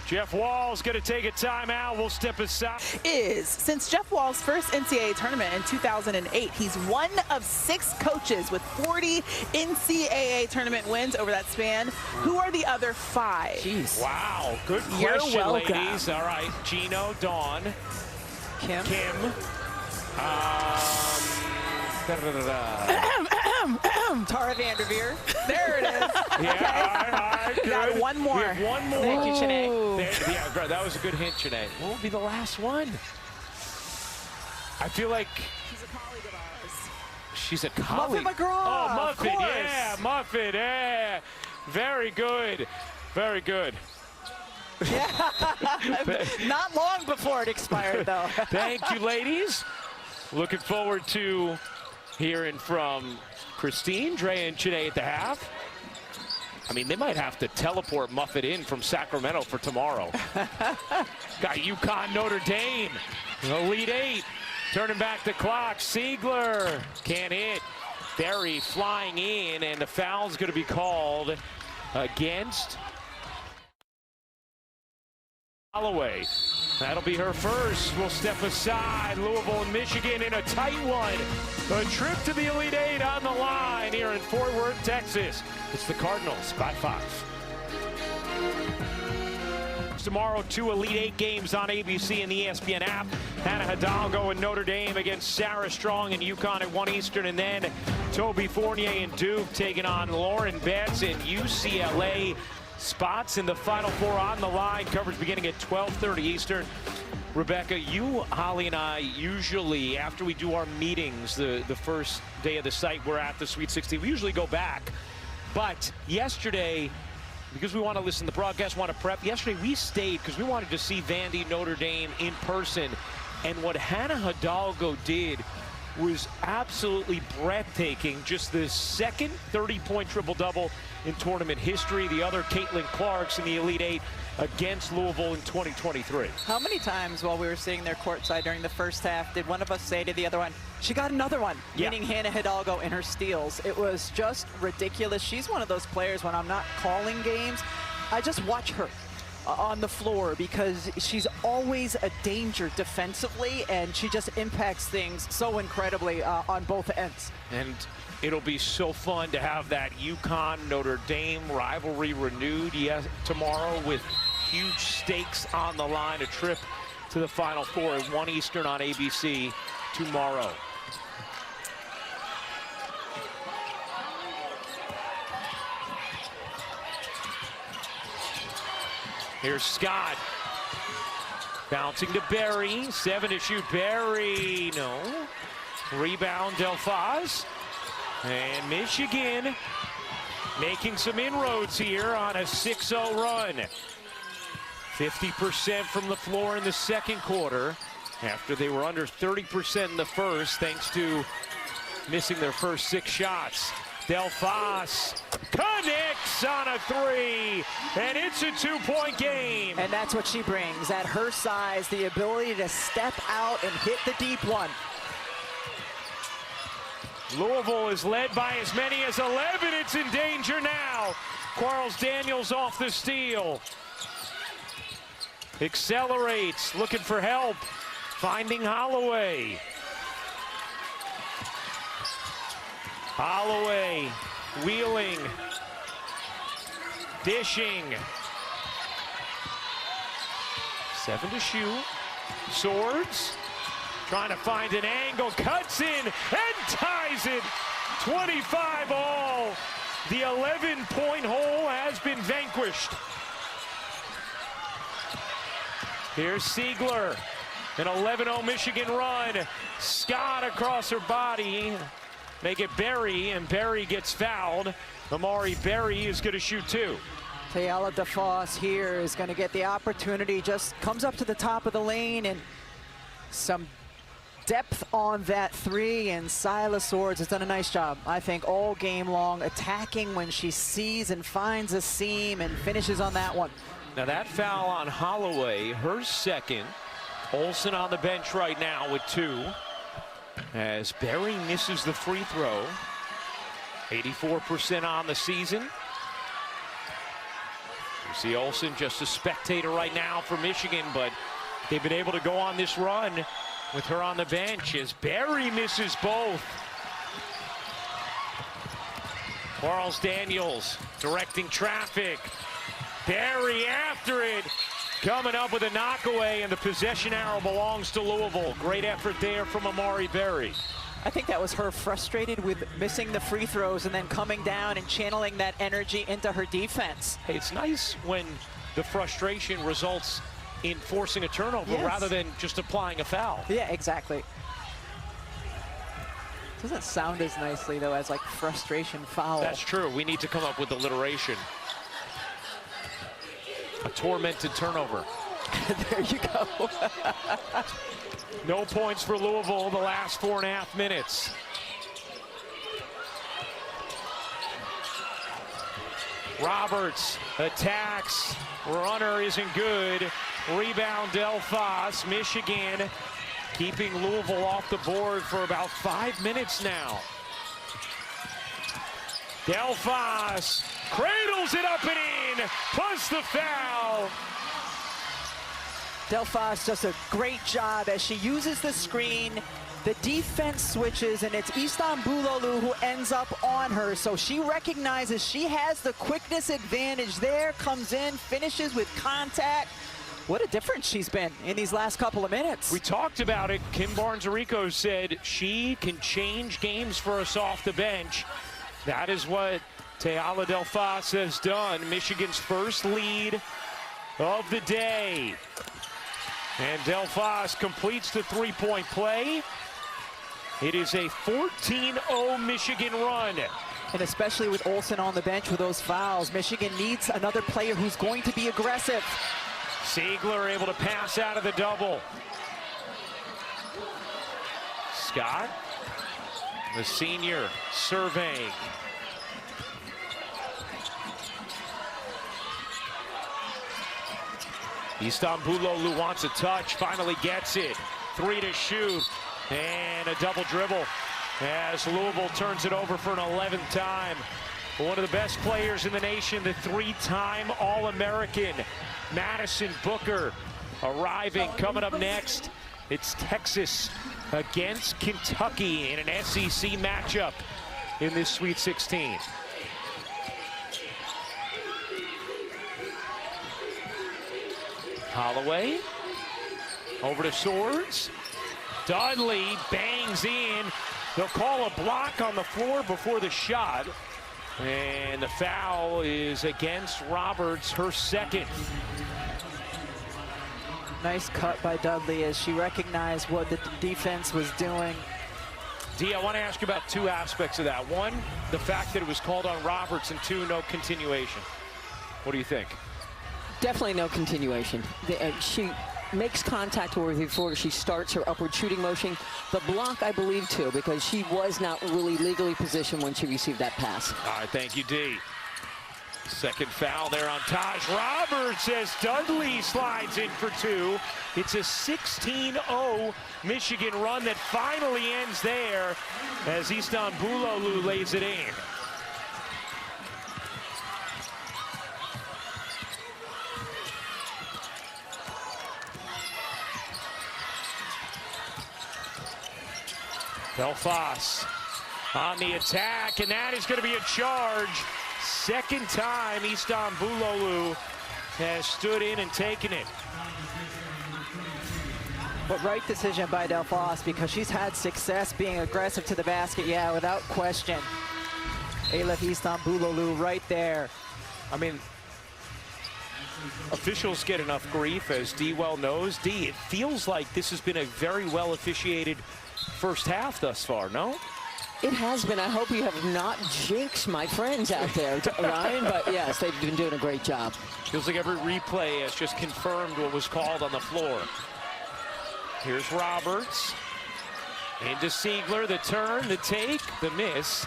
Speaker 1: Jeff Wall's going to take a timeout. We'll step aside.
Speaker 5: Since Jeff Wall's first NCAA tournament in 2008, he's one of 6 coaches with 40 NCAA tournament wins over that span. Who are the other 5?
Speaker 2: Jeez.
Speaker 1: Wow, good
Speaker 5: You're
Speaker 1: question,
Speaker 5: welcome.
Speaker 1: ladies. All right, Gino, Dawn,
Speaker 2: Kim. Tara Vanderveer.
Speaker 5: There it is.
Speaker 1: Yeah, all right, good.
Speaker 5: Got one more.
Speaker 1: We have one more.
Speaker 2: Thank you, Chanae.
Speaker 1: Yeah, that was a good hint, Chanae. What will be the last one? I feel like
Speaker 5: She's a colleague of ours.
Speaker 1: she's a colleague.
Speaker 2: Muffin McGraw.
Speaker 1: Oh,
Speaker 2: of
Speaker 1: Muffin,
Speaker 2: course.
Speaker 1: yeah, Muffin, yeah. Very good, very good.
Speaker 2: Not long before it expired, though.
Speaker 1: Thank you, ladies. Looking forward to hearing from Christine, Dre, and Chanae at the half. I mean, they might have to teleport Muffet in from Sacramento for tomorrow. Got UConn, Notre Dame, Elite 8, turning back the clock. Siegler can't hit. Berry flying in, and the foul's going to be called against Holloway. That'll be her first. We'll step aside. Louisville and Michigan in a tight one. A trip to the Elite 8 on the line here in Fort Worth, Texas. It's the Cardinals by 5. Tomorrow, 2 Elite 8 games on ABC and the ESPN app. Hannah Hidalgo and Notre Dame against Sarah Strong and UConn at 1 Eastern. And then Toby Fournier and Duke taking on Lauren Betts and UCLA. Spots in the Final Four on the line. Coverage beginning at 12:30 Eastern. Rebecca, you, Holly, and I usually, after we do our meetings, the first day of the site, we're at the Sweet 16. We usually go back. But yesterday, because we want to listen to the broadcast, want to prep, yesterday we stayed because we wanted to see Vandy Notre Dame in person. And what Hannah Hidalgo did was absolutely breathtaking. Just the second 30-point triple-double in tournament history. The other, Caitlin Clark's in the Elite 8 against Louisville in 2023.
Speaker 2: How many times while we were sitting there courtside during the first half did one of us say to the other one, she got another one,
Speaker 1: Yeah.
Speaker 2: meaning Hannah Hidalgo in her steals? It was just ridiculous. She's one of those players when I'm not calling games, I just watch her on the floor because she's always a danger defensively, and she just impacts things so incredibly on both ends.
Speaker 1: And it'll be so fun to have that UConn-Notre Dame rivalry renewed tomorrow with huge stakes on the line. A trip to the Final Four at 1 Eastern on ABC tomorrow. Here's Scott. Bouncing to Berry. 7 to shoot. Berry, no. Rebound, Delfaz. And Michigan making some inroads here on a 6-0 run. 50% from the floor in the second quarter after they were under 30% in the first, thanks to missing their first 6 shots. Delfaz connects. Miss on a three, and it's a 2-point game.
Speaker 2: And that's what she brings. At her size, the ability to step out and hit the deep one.
Speaker 1: Louisville is led by as many as 11. It's in danger now. Quarles Daniels off the steal. Accelerates, looking for help. Finding Holloway. Holloway wheeling. Dishing. 7 to shoot. Swords. Trying to find an angle. Cuts in and ties it. 25 all. The 11-point hole has been vanquished. Here's Siegler. An 11-0 Michigan run. Scott across her body. Make it Berry, and Berry gets fouled. Amari Berry is going to shoot 2.
Speaker 2: Tayala DeFoss here is going to get the opportunity. Just comes up to the top of the lane, and some depth on that three, and Silas Swords has done a nice job, I think, all game long, attacking when she sees and finds a seam and finishes on that one.
Speaker 1: Now that foul on Holloway, her second. Olsen on the bench right now with 2. As Berry misses the free throw. 84% on the season. You see Olsen just a spectator right now for Michigan, but they've been able to go on this run with her on the bench as Berry misses both. Quarles Daniels directing traffic. Berry after it. Coming up with a knockaway, and the possession arrow belongs to Louisville. Great effort there from Amari Berry.
Speaker 2: I think that was her frustrated with missing the free throws and then coming down and channeling that energy into her defense.
Speaker 1: Hey, it's nice when the frustration results in forcing a turnover rather than just applying a foul.
Speaker 2: Yeah, exactly. Doesn't sound as nicely, though, as like frustration foul.
Speaker 1: That's true. We need to come up with alliteration. A tormented turnover.
Speaker 2: There you go.
Speaker 1: No points for Louisville the last 4.5 minutes. Roberts attacks. Runner isn't good. Rebound DeFoss. Michigan keeping Louisville off the board for about 5 minutes now. DeFoss cradles it up and in, plus the foul.
Speaker 2: DeFoss does a great job as she uses the screen. The defense switches, and it's Istanbuloglu who ends up on her. So she recognizes she has the quickness advantage there, comes in, finishes with contact. What a difference she's been in these last couple of minutes.
Speaker 1: We talked about it. Kim Barnes-Arico said she can change games for us off the bench. That is what Tayala DeFoss has done. Michigan's first lead of the day. And DeFoss completes the three-point play. It is a 14-0 Michigan run.
Speaker 2: And especially with Olsen on the bench with those fouls, Michigan needs another player who's going to be aggressive.
Speaker 1: Siegler able to pass out of the double. Scott, the senior, surveying. Istanbuloglu wants a touch, finally gets it. 3 to shoot, and a double dribble as Louisville turns it over for an 11th time. One of the best players in the nation, the 3-time All-American, Madison Booker, arriving. Coming up next, it's Texas against Kentucky in an SEC matchup in this Sweet 16. Holloway, over to Swords. Dudley bangs in. They'll call a block on the floor before the shot. And the foul is against Roberts, her second.
Speaker 2: Nice cut by Dudley as she recognized what the defense was doing.
Speaker 1: Dee, I want to ask you about 2 aspects of that. 1, the fact that it was called on Roberts, and 2, no continuation. What do you think?
Speaker 4: Definitely no continuation. She makes contact with her before she starts her upward shooting motion. The block, I believe, too, because she was not really legally positioned when she received that pass.
Speaker 1: All right, thank you, Dee. Second foul there on Taj Roberts as Dudley slides in for two. It's a 16-0 Michigan run that finally ends there as Istanbuloglu lays it in. Delphos on the attack, and that is going to be a charge. Second time Istanbuloglu has stood in and taken it.
Speaker 2: But right decision by Delphos because she's had success being aggressive to the basket, yeah, without question. Elif Istanbuloglu right there.
Speaker 1: I mean, officials get enough grief, as Dee well knows. Dee, it feels like this has been a very well officiated first half thus far, no?
Speaker 4: It has been. I hope you have not jinxed my friends out there, Ryan. But yes, they've been doing a great job.
Speaker 1: Feels like every replay has just confirmed what was called on the floor. Here's Roberts. Into Siegler, the turn, the take, the miss.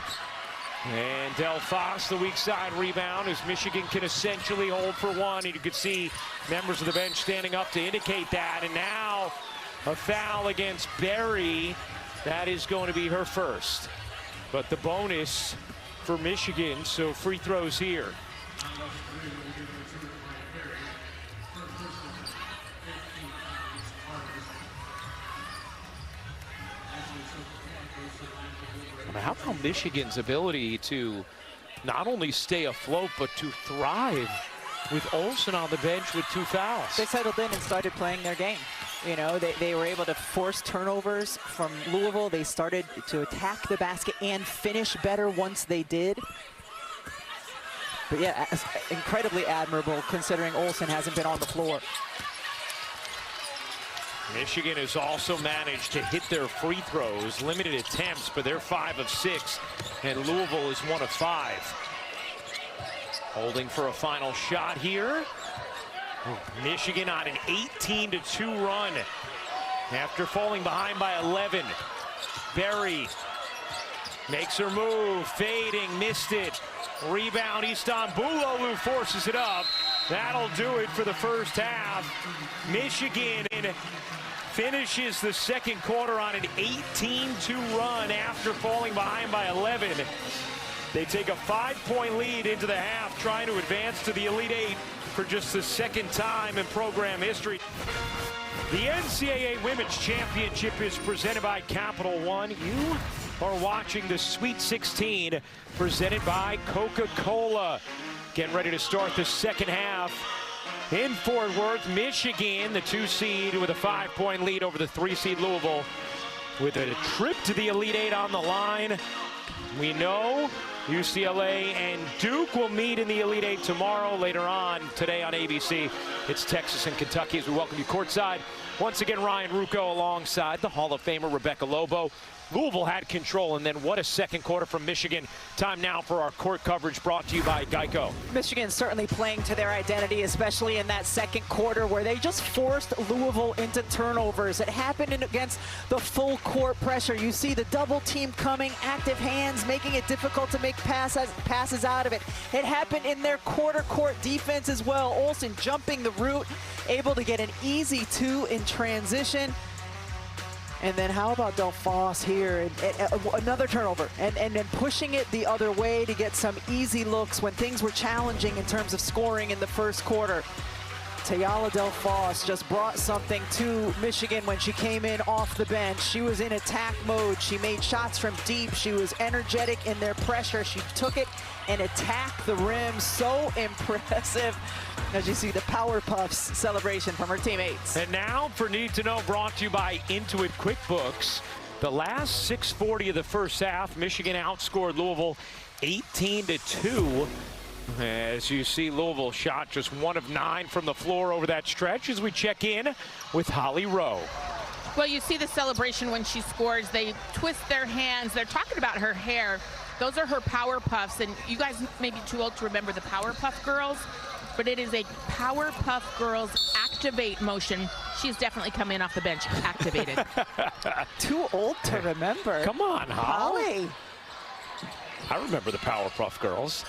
Speaker 1: And Delphos, the weak side rebound, as Michigan can essentially hold for one. And you could see members of the bench standing up to indicate that. And now a foul against Berry. That is going to be her first. But the bonus for Michigan, so free throws here. How about Michigan's ability to not only stay afloat, but to thrive with Olsen on the bench with two fouls?
Speaker 2: They settled in and started playing their game. You know, they were able to force turnovers from Louisville. They started to attack the basket and finish better once they did. But yeah, incredibly admirable considering Olsen hasn't been on the floor.
Speaker 1: Michigan has also managed to hit their free throws, limited attempts, but they're 5 of 6, and Louisville is 1 of 5. Holding for a final shot here. Michigan on an 18-2 run after falling behind by 11. Berry makes her move, fading, missed it. Rebound, Istanbuloglu forces it up. That'll do it for the first half. Michigan finishes the second quarter on an 18-2 run after falling behind by 11. They take a 5-point lead into the half, trying to advance to the Elite Eight for just the second time in program history. The NCAA Women's Championship is presented by Capital One. You are watching the Sweet 16 presented by Coca-Cola. Getting ready to start the second half in Fort Worth, Michigan, the 2 seed with a 5-point lead over the 3 seed Louisville with a trip to the Elite Eight on the line. We know UCLA and Duke will meet in the Elite Eight tomorrow. Later on today on ABC, it's Texas and Kentucky as we welcome you courtside. Once again, Ryan Ruocco alongside the Hall of Famer Rebecca Lobo. Louisville had control, and then what a second quarter from Michigan. Time now for our court coverage brought to you by Geico.
Speaker 2: Michigan certainly playing to their identity, especially in that second quarter where they just forced Louisville into turnovers. It happened against the full court pressure. You see the double team coming, active hands, making it difficult to make passes out of it. It happened in their quarter court defense as well. Olsen jumping the route, able to get an easy 2 in transition. And then how about Delphos here? Another turnover, and then pushing it the other way to get some easy looks when things were challenging in terms of scoring in the first quarter. Tayala Delphos just brought something to Michigan when she came in off the bench. She was in attack mode. She made shots from deep. She was energetic in their pressure. She took it and attacked the rim. So impressive. As you see the Power Puffs celebration from her teammates.
Speaker 1: And now for Need to Know, brought to you by Intuit QuickBooks. The last 6:40 of the first half, Michigan outscored Louisville 18-2. As you see, Louisville shot just 1 of 9 from the floor over that stretch as we check in with Holly Rowe.
Speaker 3: Well, you see the celebration when she scores. They twist their hands. They're talking about her hair. Those are her Power Puffs. And you guys may be too old to remember the Power Puff Girls, but it is a Power Puff Girls activate motion. She's definitely coming off the bench activated.
Speaker 2: Too old to remember.
Speaker 1: Come on, Holly.
Speaker 2: Holly.
Speaker 1: I remember the Power Puff Girls.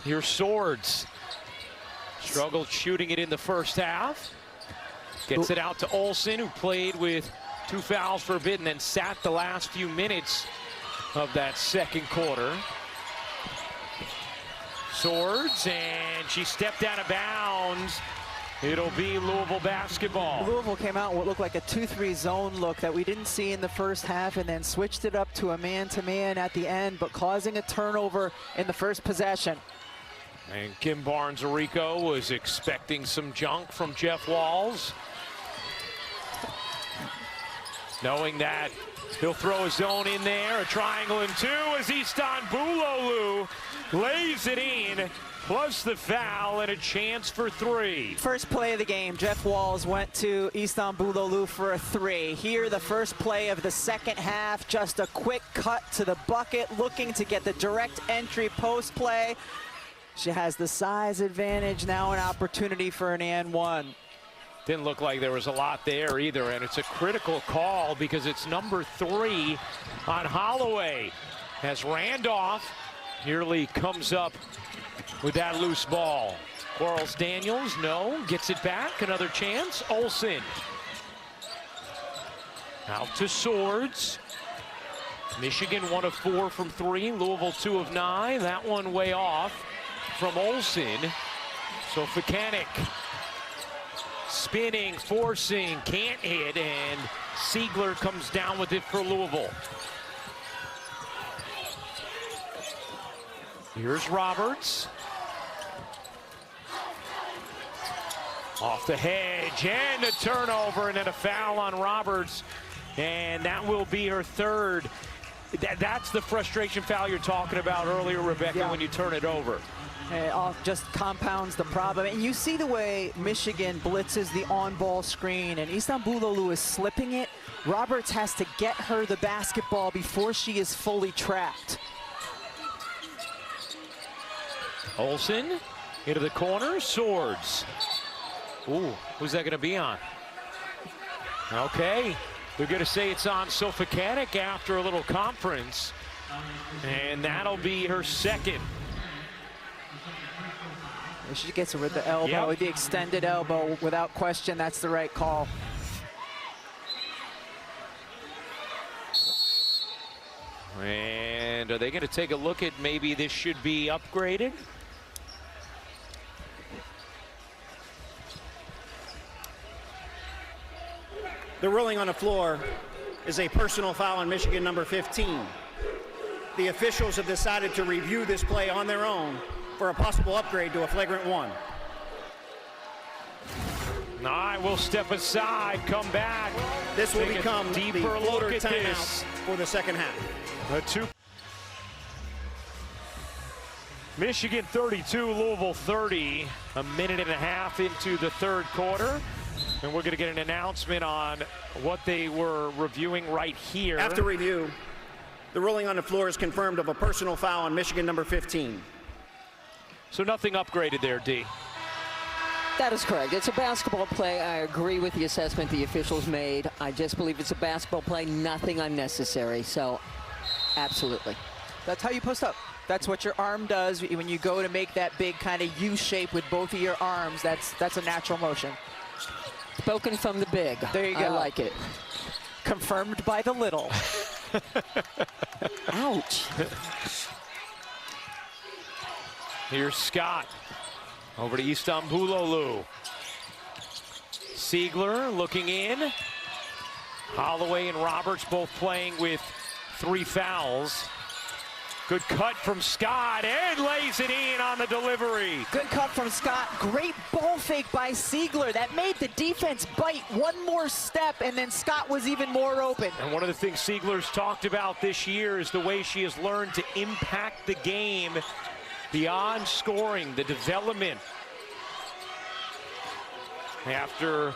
Speaker 1: Here's Swords. Struggled shooting it in the first half. Gets it out to Olsen, who played with 2 fouls forbidden and sat the last few minutes of that second quarter. Swords, and she stepped out of bounds. It'll be Louisville basketball.
Speaker 2: Louisville came out with what looked like a 2-3 zone look that we didn't see in the first half, and then switched it up to a man-to-man at the end, but causing a turnover in the first possession.
Speaker 1: And Kim Barnes-Arico was expecting some junk from Jeff Walls, knowing that he'll throw a zone in there, a triangle and 2 as Istanbuloglu lays it in, plus the foul and a chance for 3.
Speaker 2: First play of the game, Jeff Walls went to Istanbuloglu for a 3. Here, the first play of the second half, just a quick cut to the bucket, looking to get the direct entry post play. She has the size advantage, now an opportunity for an and 1.
Speaker 1: Didn't look like there was a lot there either, and it's a critical call because it's number 3 on Holloway, as Randolph nearly comes up with that loose ball. Quarles Daniels, no, gets it back, another chance. Olsen out to Swords. Michigan 1 of 4 from 3, Louisville 2 of 9. That one way off from Olsen. So Fakanik spinning, forcing, can't hit, and Siegler comes down with it for Louisville. Here's Roberts. Off the hedge, and a turnover, and then a foul on Roberts, and that will be her 3rd. That's the frustration foul you're talking about earlier, Rebecca, when you turn it over.
Speaker 2: It all just compounds the problem. And you see the way Michigan blitzes the on-ball screen, and Istanbuloglu is slipping it. Roberts has to get her the basketball before she is fully trapped.
Speaker 1: Olsen into the corner, Swords. Ooh, who's that going to be on? Okay, they're going to say it's on Sofakanik after a little conference, and that'll be her 2nd.
Speaker 2: She gets it with the elbow, the extended elbow. Without question, that's the right call.
Speaker 1: And are they going to take a look at maybe this should be upgraded?
Speaker 6: The ruling on the floor is a personal foul on Michigan number 15. The officials have decided to review this play on their own for a possible upgrade to a flagrant 1.
Speaker 1: All right, we'll step aside, come back.
Speaker 6: This will become the
Speaker 1: deeper
Speaker 6: floater
Speaker 1: look at
Speaker 6: timeout
Speaker 1: this
Speaker 6: for the second half.
Speaker 1: Michigan 32, Louisville 30. A minute and a half into the 3rd quarter. And we're going to get an announcement on what they were reviewing right here.
Speaker 6: After review, the ruling on the floor is confirmed of a personal foul on Michigan number 15.
Speaker 1: So nothing upgraded there, D.
Speaker 4: That is correct. It's a basketball play. I agree with the assessment the officials made. I just believe it's a basketball play, nothing unnecessary. So, absolutely.
Speaker 2: That's how you post up. That's what your arm does when you go to make that big kind of U shape with both of your arms. That's a natural motion.
Speaker 4: Spoken from the big.
Speaker 2: There you go.
Speaker 4: I like it.
Speaker 2: Confirmed by the little.
Speaker 4: Ouch.
Speaker 1: Here's Scott. Over to Istanbuloglu. Siegler looking in. Holloway and Roberts both playing with 3 fouls. Good cut from Scott, and lays it in on the delivery.
Speaker 2: Good cut from Scott. Great ball fake by Siegler. That made the defense bite one more step, and then Scott was even more open.
Speaker 1: And one of the things Siegler's talked about this year is the way she has learned to impact the game beyond scoring, the development. After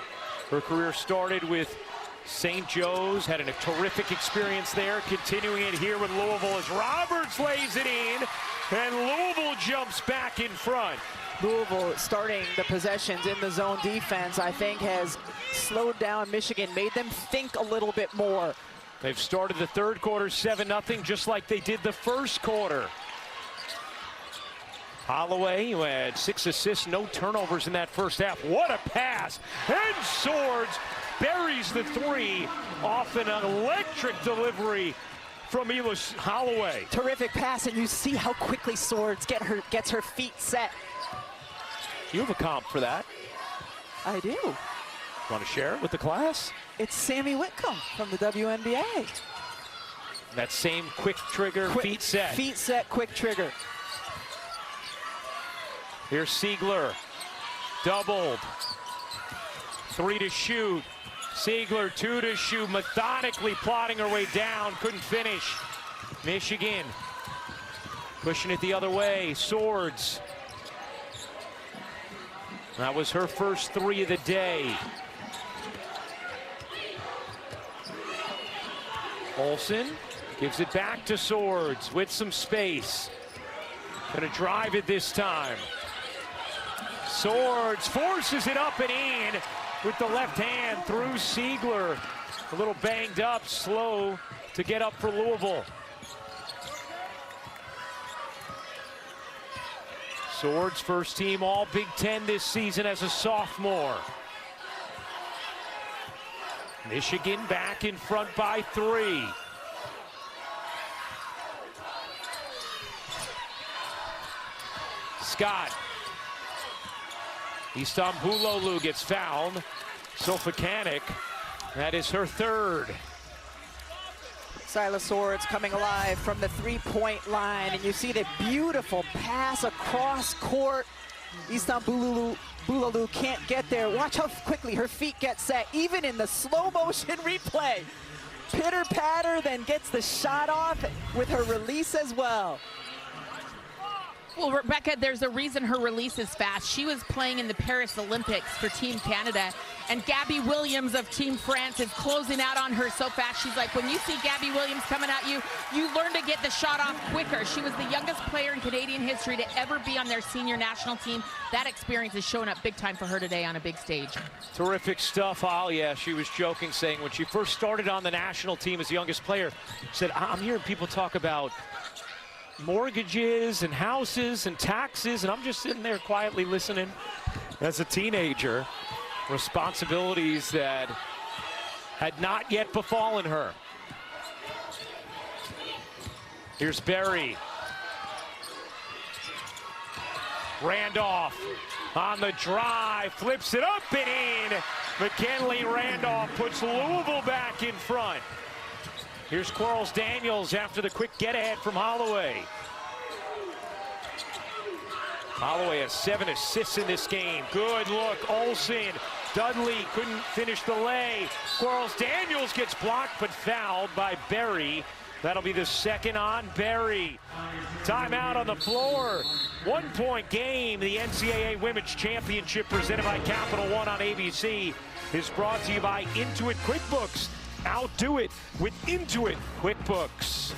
Speaker 1: her career started with St. Joe's, had a terrific experience there, continuing it here with Louisville as Roberts lays it in, and Louisville jumps back in front.
Speaker 2: Louisville starting the possessions in the zone defense, I think, has slowed down Michigan, made them think a little bit more.
Speaker 1: They've started the 3rd quarter 7-0, just like they did the 1st quarter. Holloway, who had 6 assists, no turnovers in that first half. What a pass! And Swords buries the 3 off an electric delivery from Elis Holloway.
Speaker 2: Terrific pass, and you see how quickly Swords gets her feet set.
Speaker 1: You have a comp for that.
Speaker 2: I do.
Speaker 1: Want to share it with the class?
Speaker 2: It's Sammy Whitcomb from the WNBA.
Speaker 1: That same quick trigger, feet set.
Speaker 2: Feet set, quick trigger.
Speaker 1: Here's Siegler, doubled. 3 to shoot. Siegler, 2 to shoot, methodically plotting her way down, couldn't finish. Michigan pushing it the other way. Swords. That was her first 3 of the day. Olsen gives it back to Swords with some space. Gonna drive it this time. Swords forces it up and in with the left hand through Siegler. A little banged up, slow to get up for Louisville. Swords first team all Big Ten this season as a sophomore. Michigan back in front by 3. Scott. Istanbuloglu gets fouled. Sofakanik, that is her 3rd.
Speaker 2: Silas Swords coming alive from the 3-point line, and you see the beautiful pass across court. Istanbuloglu can't get there. Watch how quickly her feet get set, even in the slow motion replay. Pitter patter, then gets the shot off with her release as well.
Speaker 3: Well, Rebecca, there's a reason her release is fast. She was playing in the Paris Olympics for Team Canada, and Gabby Williams of Team France is closing out on her so fast. She's like, when you see Gabby Williams coming at you, you learn to get the shot off quicker. She was the youngest player in Canadian history to ever be on their senior national team. That experience is showing up big time for her today on a big stage.
Speaker 1: Terrific stuff, Al. Yeah, she was joking, saying when she first started on the national team as the youngest player, she said, I'm hearing people talk about mortgages and houses and taxes, and I'm just sitting there quietly listening as a teenager. Responsibilities that had not yet befallen her. Here's Berry. Randolph on the drive, flips it up and in. McKinley Randolph puts Louisville back in front. Here's Quarles Daniels after the quick get-ahead from Holloway. Holloway has 7 assists in this game. Good look, Olsen. Dudley couldn't finish the lay. Quarles Daniels gets blocked but fouled by Berry. That'll be the 2nd on Berry. Timeout on the floor. 1-point game. The NCAA Women's Championship presented by Capital One on ABC is brought to you by Intuit QuickBooks. Outdo it with Intuit QuickBooks.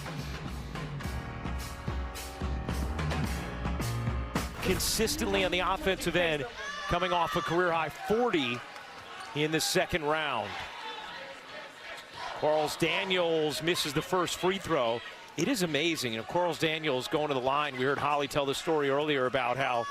Speaker 1: Consistently on the offensive end, coming off a career-high 40 in the 2nd round. Quarles Daniels misses the first free throw. It is amazing. Quarles Daniels going to the line. We heard Holly tell the story earlier about how,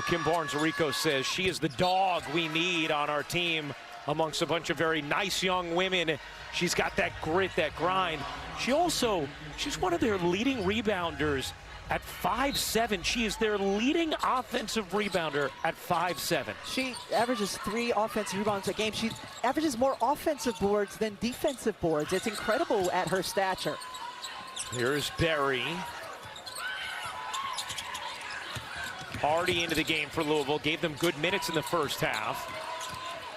Speaker 1: Kim Barnes-Arico says she is the dog we need on our team amongst a bunch of very nice young women. She's got that grit, that grind. She's one of their leading rebounders at 5'7". She is their leading offensive rebounder at 5'7".
Speaker 2: She averages 3 offensive rebounds a game. She averages more offensive boards than defensive boards. It's incredible at her stature.
Speaker 1: Here's Berry. Already into the game for Louisville. Gave them good minutes in the first half.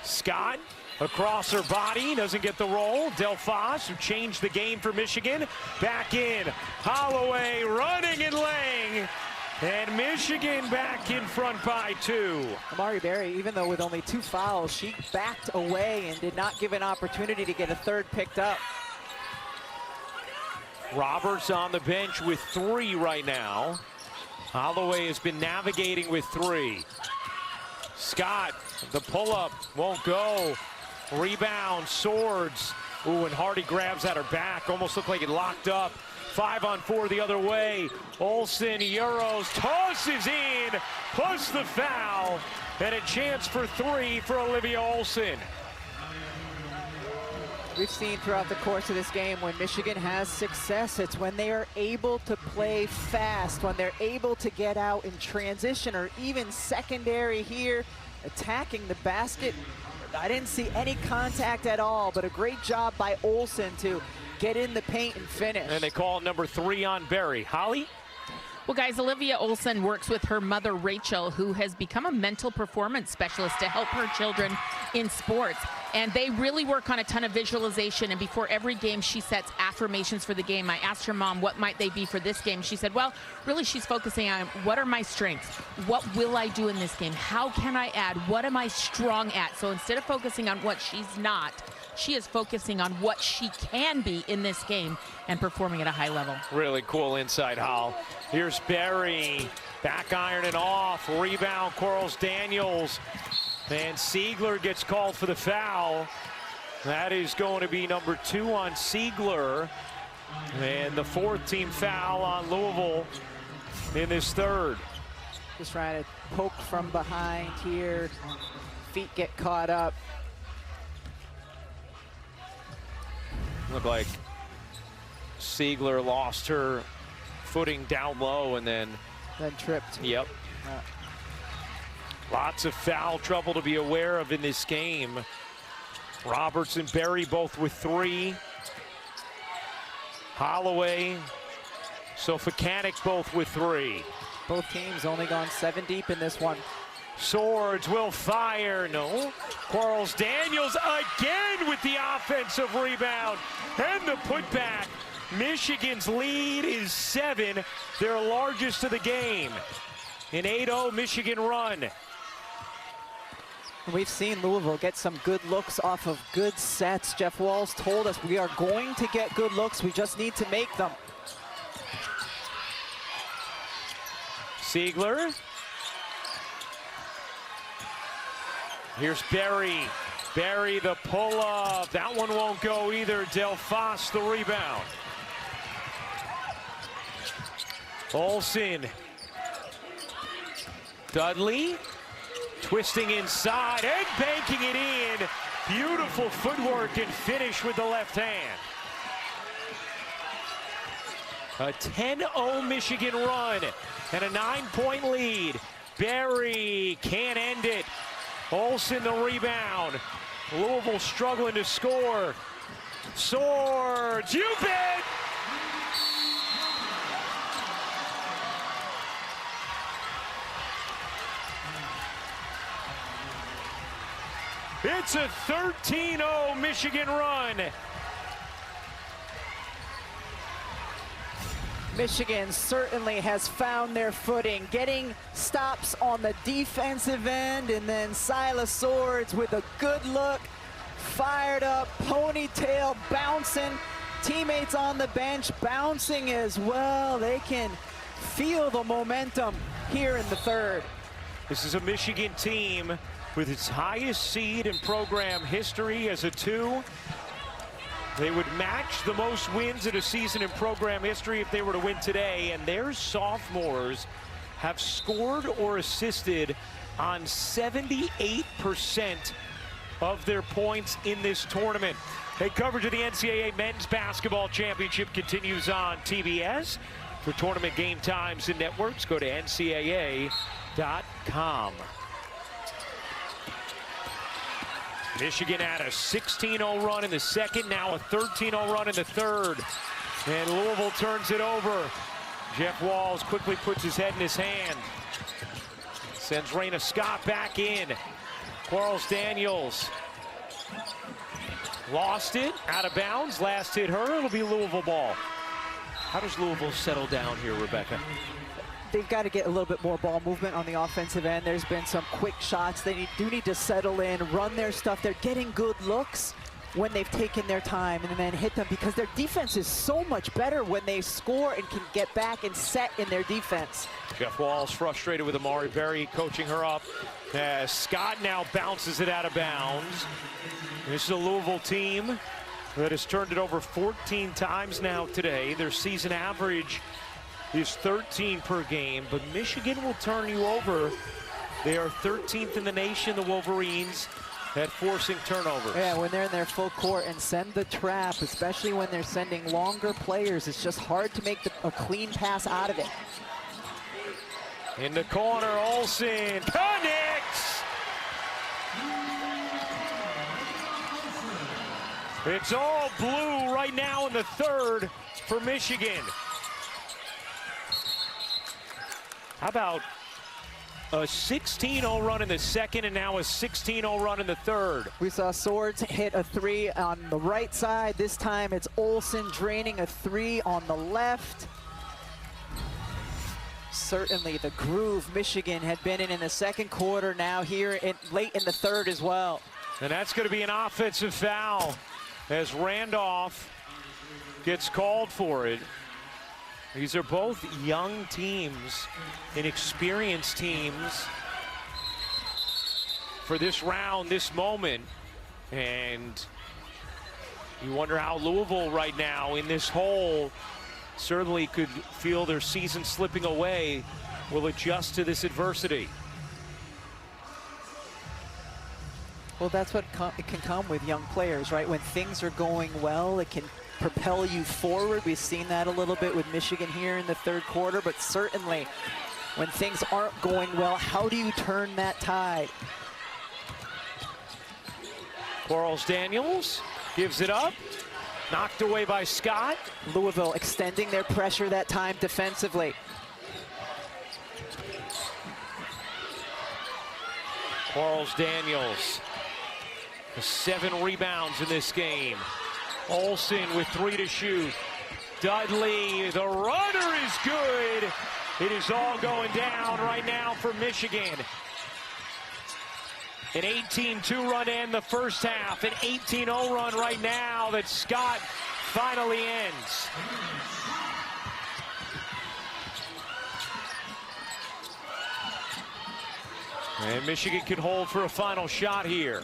Speaker 1: Scott across her body, doesn't get the roll. Delphos, who changed the game for Michigan, back in. Holloway running and laying, and Michigan back in front by 2.
Speaker 2: Amari Berry, even though with only 2 fouls, she backed away and did not give an opportunity to get a 3rd picked up.
Speaker 1: Roberts on the bench with 3 right now. Holloway has been navigating with 3. Scott, the pull-up won't go. Rebound, Swords. Ooh, and Hardy grabs at her back. Almost looked like it locked up. 5-on-4 the other way. Olsen, Euros, tosses in, plus the foul, and a chance for 3 for Olivia Olsen.
Speaker 2: We've seen throughout the course of this game when Michigan has success, it's when they are able to play fast, when they're able to get out in transition or even secondary here, attacking the basket. I didn't see any contact at all, but a great job by Olsen to get in the paint and finish.
Speaker 1: And they call number 3 on Berry. Holly?
Speaker 3: Well, guys, Olivia Olsen works with her mother, Rachel, who has become a mental performance specialist to help her children in sports. And they really work on a ton of visualization. And before every game, she sets affirmations for the game. I asked her mom, what might they be for this game? She said, well, really, she's focusing on what are my strengths? What will I do in this game? How can I add? What am I strong at? So instead of focusing on what she's not, she is focusing on what she can be in this game and performing at a high level.
Speaker 1: Really cool inside, Hall. Here's Berry, back iron and off, rebound, Quarles Daniels, and Siegler gets called for the foul. That is going to be number 2 on Siegler, and the 4th team foul on Louisville in this third.
Speaker 2: Just trying to poke from behind here, feet get caught up.
Speaker 1: Looked like Siegler lost her footing down low and then
Speaker 2: tripped.
Speaker 1: Yep. Lots of foul trouble to be aware of in this game. Roberts and Berry both with 3. Holloway, Sofacanic both with 3.
Speaker 2: Both teams only gone 7 deep in this one.
Speaker 1: Swords will fire, no. Quarles Daniels again with the offensive rebound and the putback. Michigan's lead is 7, their largest of the game. An 8-0 Michigan run.
Speaker 2: We've seen Louisville get some good looks off of good sets. Jeff Walz told us we are going to get good looks, we just need to make them.
Speaker 1: Siegler. Here's Berry. Berry the pull-up. That one won't go either. Delphos the rebound. Olsen. Dudley. Twisting inside and banking it in. Beautiful footwork and finish with the left hand. A 10-0 Michigan run and a 9-point lead. Berry can't end it. Olsen the rebound. Louisville struggling to score. Swords, you bet! It's a 13-0 Michigan run.
Speaker 2: Michigan certainly has found their footing, getting stops on the defensive end, and then Silas Swords with a good look, fired up, ponytail bouncing, teammates on the bench bouncing as well. They can feel the momentum here in the third.
Speaker 1: This is a Michigan team with its highest seed in program history as a 2. They would match the most wins in a season in program history if they were to win today, and their sophomores have scored or assisted on 78% of their points in this tournament. Hey, coverage of the NCAA Men's Basketball Championship continues on TBS. For tournament game times and networks, go to ncaa.com. Michigan had a 16-0 run in the second, now a 13-0 run in the third. And Louisville turns it over. Jeff Walz quickly puts his head in his hand. Sends Raina Scott back in. Quarles Daniels lost it, out of bounds. Last hit her, it'll be Louisville ball. How does Louisville settle down here, Rebecca?
Speaker 2: They've got to get a little bit more ball movement on the offensive end. There's been some quick shots. They do need to settle in, run their stuff. They're getting good looks when they've taken their time and then hit them, because their defense is so much better when they score and can get back and set in their defense.
Speaker 1: Jeff Walz frustrated with Amari Berry coaching her up. Scott now bounces it out of bounds. This is a Louisville team that has turned it over 14 times now today. Their season average is 13 per game, but Michigan will turn you over. They are 13th in the nation, the Wolverines, at forcing turnovers.
Speaker 2: Yeah, when they're in their full court and send the trap, especially when they're sending longer players, it's just hard to make a clean pass out of it.
Speaker 1: In the corner, Olsen connects. It's all blue right now in the third for Michigan. How about a 16-0 run in the second and now a 16-0 run in the third?
Speaker 2: We saw Swords hit a three on the right side. This time it's Olsen draining a three on the left. Certainly the groove Michigan had been in the second quarter, now here late in the third as well.
Speaker 1: And that's going to be an offensive foul as Randolph gets called for it. These are both young teams, inexperienced teams for this round, this moment. And you wonder how Louisville right now in this hole certainly could feel their season slipping away, will adjust to this adversity.
Speaker 2: Well, that's what it can come with young players, right? When things are going well, it can propel you forward. We've seen that a little bit with Michigan here in the third quarter, but certainly when things aren't going well, how do you turn that tide?
Speaker 1: Quarles-Daniels gives it up, knocked away by Scott.
Speaker 2: Louisville extending their pressure that time defensively.
Speaker 1: Quarles-Daniels, 7 rebounds in this game. Olsen with 3 to shoot. Dudley, the runner is good. It is all going down right now for Michigan. An 18-2 run to end the first half. An 18-0 run right now that Scott finally ends. And Michigan can hold for a final shot here.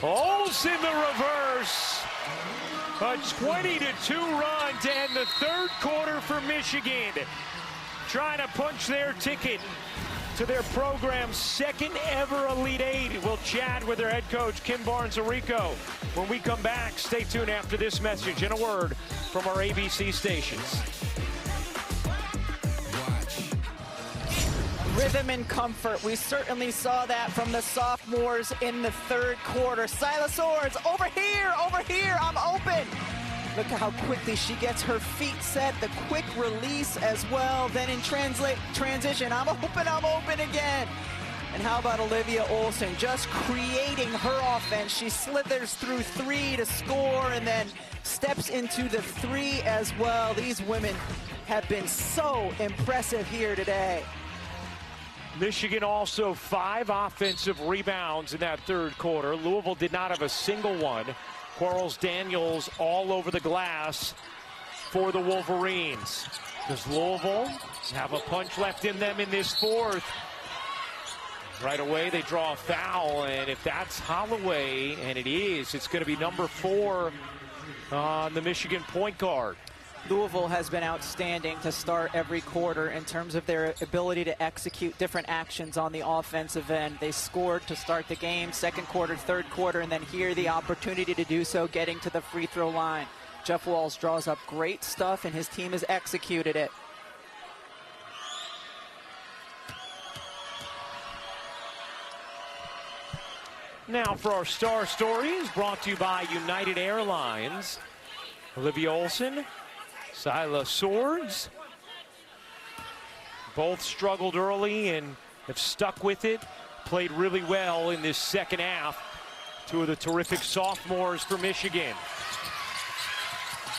Speaker 1: Olsen the reverse. A 20-2 run to end the third quarter for Michigan. Trying to punch their ticket to their program's second ever Elite Eight. We'll chat with their head coach, Kim Barnes-Arico. When we come back, stay tuned after this message and a word from our ABC stations.
Speaker 2: Rhythm and comfort. We certainly saw that from the sophomores in the third quarter. Silas Swords, over here, I'm open. Look at how quickly she gets her feet set, the quick release as well. Then in transition, I'm open again. And how about Olivia Olsen just creating her offense? She slithers through 3 to score and then steps into the 3 as well. These women have been so impressive here today.
Speaker 1: Michigan also 5 offensive rebounds in that third quarter. Louisville did not have a single one. Quarles-Daniels all over the glass for the Wolverines. Does Louisville have a punch left in them in this fourth? Right away they draw a foul, and if that's Holloway, and it is, it's going to be number 4 on the Michigan point guard.
Speaker 2: Louisville has been outstanding to start every quarter in terms of their ability to execute different actions on the offensive end. They scored to start the game, second quarter, third quarter, and then here the opportunity to do so, getting to the free throw line. Jeff Walz draws up great stuff, and his team has executed it.
Speaker 1: Now for our star stories, brought to you by United Airlines. Olivia Olsen, Silas Swords, both struggled early and have stuck with it. Played really well in this second half. 2 of the terrific sophomores for Michigan.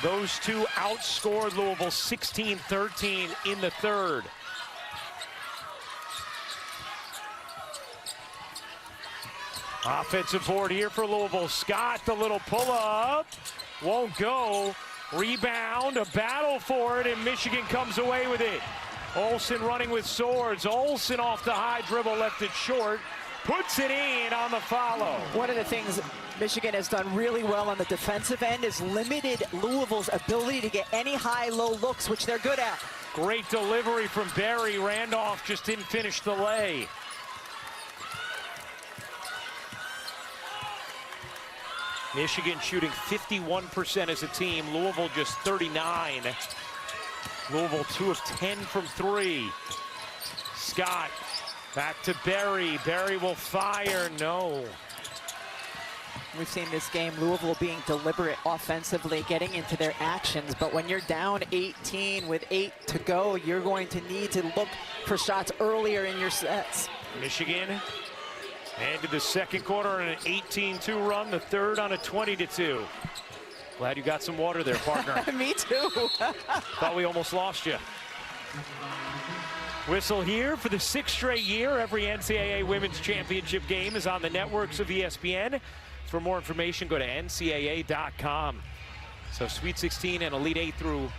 Speaker 1: Those 2 outscored Louisville 16-13 in the third. Offensive board here for Louisville. Scott, the little pull-up, won't go. Rebound, a battle for it, and Michigan comes away with it. Olsen running with Swords. Olsen off the high dribble, left it short. Puts it in on the follow.
Speaker 2: One of the things Michigan has done really well on the defensive end is limited Louisville's ability to get any high-low looks, which they're good at.
Speaker 1: Great delivery from Barry. Randolph just didn't finish the lay. Michigan shooting 51% as a team. Louisville just 39. Louisville 2 of 10 from 3. Scott back to Barry. Barry will fire. No.
Speaker 2: We've seen this game, Louisville being deliberate offensively, getting into their actions. But when you're down 18 with 8 to go, you're going to need to look for shots earlier in your sets.
Speaker 1: Michigan ended the second quarter on an 18-2 run, the third on a 20-2. Glad you got some water there, partner.
Speaker 2: Me too.
Speaker 1: Thought we almost lost you. Whistle here for the 6th straight year. Every NCAA Women's Championship game is on the networks of ESPN. For more information, go to ncaa.com. So Sweet 16 and Elite 8 through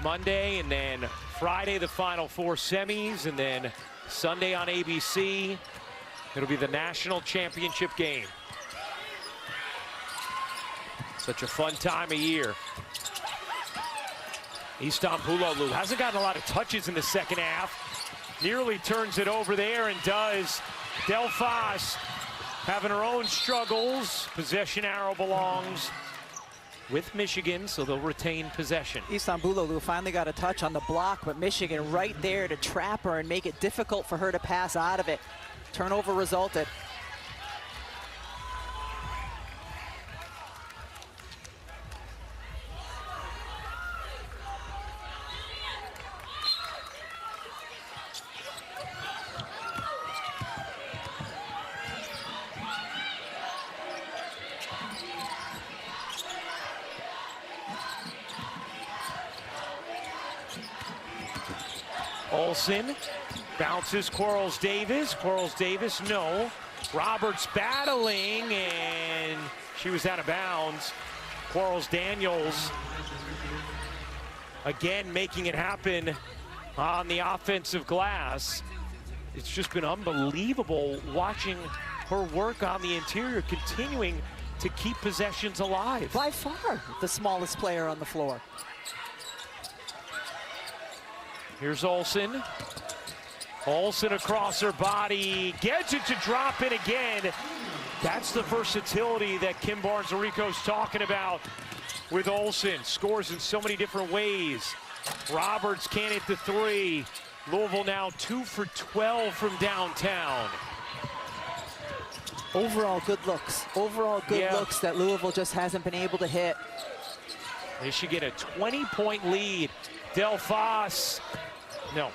Speaker 1: Monday, and then Friday the Final 4 semis, and then Sunday on ABC. It'll be the national championship game. Such a fun time of year. Istanbuloglu hasn't gotten a lot of touches in the second half. Nearly turns it over there and does. Delphos having her own struggles. Possession arrow belongs with Michigan, so they'll retain possession.
Speaker 2: Istanbuloglu finally got a touch on the block, but Michigan right there to trap her and make it difficult for her to pass out of it. Turnover resulted.
Speaker 1: Olsen bounces Quarles Davis. Quarles Davis, no. Roberts battling, and she was out of bounds. Quarles Daniels again making it happen on the offensive glass. It's just been unbelievable watching her work on the interior, continuing to keep possessions alive.
Speaker 2: By far the smallest player on the floor.
Speaker 1: Here's Olsen. Olsen across her body, gets it to drop in again. That's the versatility that Kim Barnes-Arico's talking about with Olsen. Scores in so many different ways. Roberts can't hit the three. Louisville now 2 for 12 from downtown.
Speaker 2: Overall good looks. Overall good looks that Louisville just hasn't been able to hit.
Speaker 1: Michigan a 20-point lead. Delphos, no.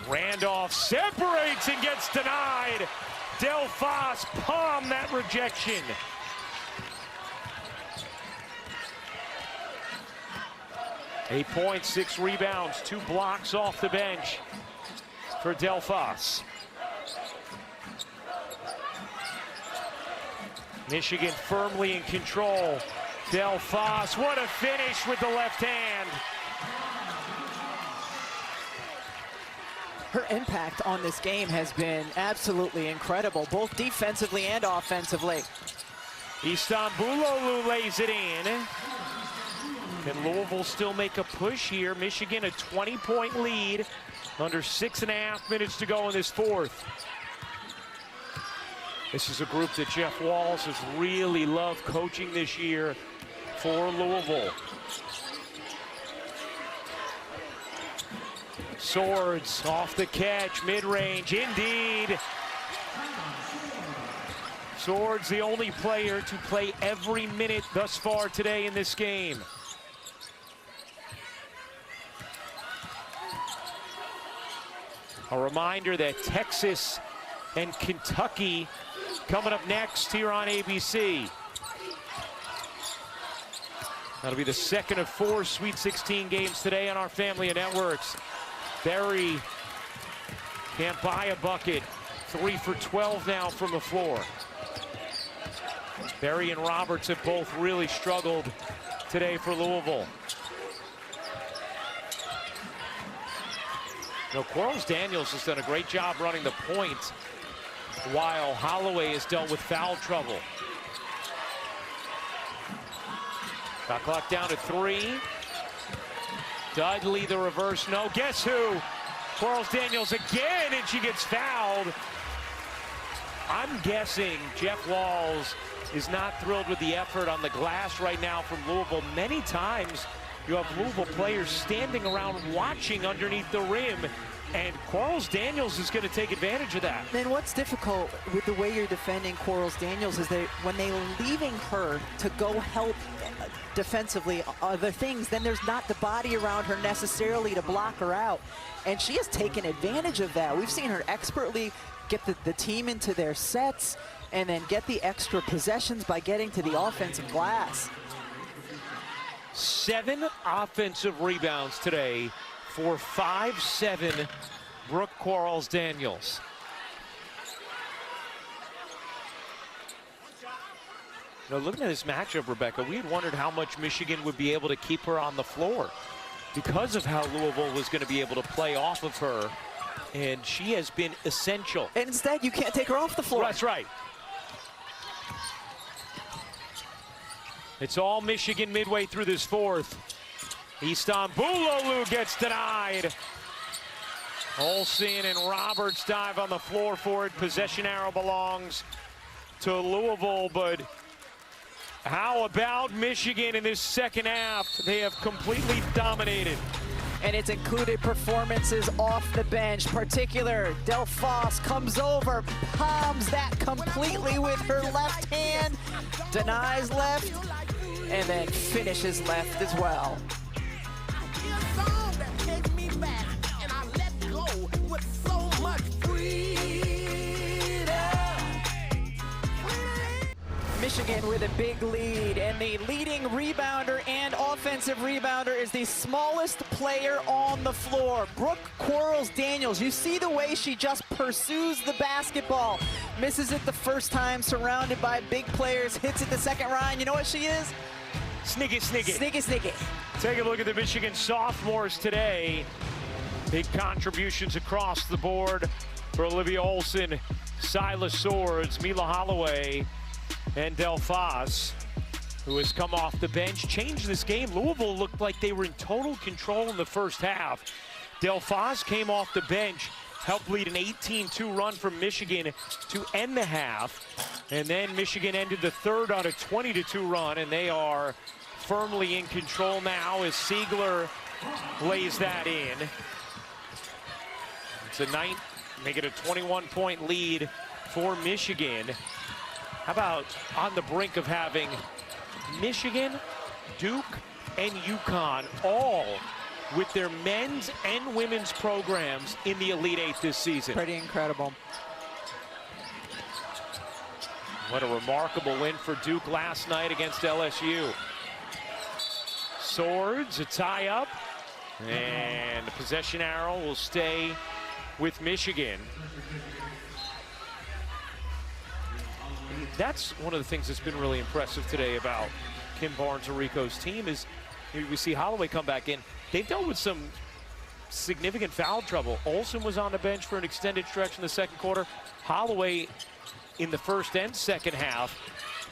Speaker 1: Randolph separates and gets denied. Delphos palmed that rejection. Eight points, 6 rebounds, 2 blocks off the bench for Delphos. Michigan firmly in control. Delphos, what a finish with the left hand.
Speaker 2: Her impact on this game has been absolutely incredible, both defensively and offensively.
Speaker 1: Istanbuloglu lays it in. Can Louisville still make a push here? Michigan a 20-point lead, under 6.5 minutes to go in this fourth. This is a group that Jeff Walz has really loved coaching this year for Louisville. Swords off the catch, mid-range, indeed. Swords the only player to play every minute thus far today in this game. A reminder that Texas and Kentucky coming up next here on ABC. That'll be the second of 4 Sweet 16 games today on our family of networks. Berry can't buy a bucket. 3 for 12 now from the floor. Berry and Roberts have both really struggled today for Louisville. Quarles Daniels has done a great job running the point, while Holloway has dealt with foul trouble. Got clock down to 3. Dudley the reverse, no. Guess who? Quarles Daniels again, and she gets fouled. I'm guessing Jeff Walls is not thrilled with the effort on the glass right now from Louisville. Many times you have Louisville players standing around watching underneath the rim, and Quarles Daniels is going to take advantage of that.
Speaker 2: Then what's difficult with the way you're defending Quarles Daniels is that when they're leaving her to go help defensively other things, then there's not the body around her necessarily to block her out. And she has taken advantage of that. We've seen her expertly get the team into their sets and then get the extra possessions by getting to the offensive glass.
Speaker 1: 7 offensive rebounds today for 5'7" Brooke Quarles Daniels. Now, looking at this matchup, Rebecca, we had wondered how much Michigan would be able to keep her on the floor because of how Louisville was going to be able to play off of her, and she has been essential.
Speaker 2: And instead, you can't take her off the floor.
Speaker 1: That's right. It's all Michigan midway through this fourth. Istanbuloglu gets denied. Olsen and Roberts dive on the floor for it. Possession arrow belongs to Louisville, but how about Michigan in this second half? They have completely dominated.
Speaker 2: And it's included performances off the bench. Particular, Del Foss comes over, palms that completely with her left hand, denies left, and then finishes left as well. Michigan with a big lead, and the leading rebounder and offensive rebounder is the smallest player on the floor, Brooke Quarles Daniels. You see the way she just pursues the basketball. Misses it the first time, surrounded by big players, hits it the second round. You know what she is?
Speaker 1: Sneaky, sneaky.
Speaker 2: Sneaky, sneaky.
Speaker 1: Take a look at the Michigan sophomores today. Big contributions across the board for Olivia Olsen, Silas Swords, Mila Holloway, and Del Foss, who has come off the bench, changed this game. Louisville looked like they were in total control in the first half. Del Foss came off the bench, helped lead an 18-2 run from Michigan to end the half. And then Michigan ended the third on a 20-2 run, and they are firmly in control now as Siegler lays that in. It's a night, make it a 21-point lead for Michigan. How about on the brink of having Michigan, Duke, and UConn all with their men's and women's programs in the Elite Eight this season?
Speaker 2: Pretty incredible.
Speaker 1: What a remarkable win for Duke last night against LSU. Swords, a tie up, and the possession arrow will stay with Michigan. That's one of the things that's been really impressive today about Kim Barnes-Arico's team is we see Holloway come back in. They've dealt with some significant foul trouble. Olsen was on the bench for an extended stretch in the second quarter. Holloway in the first and second half,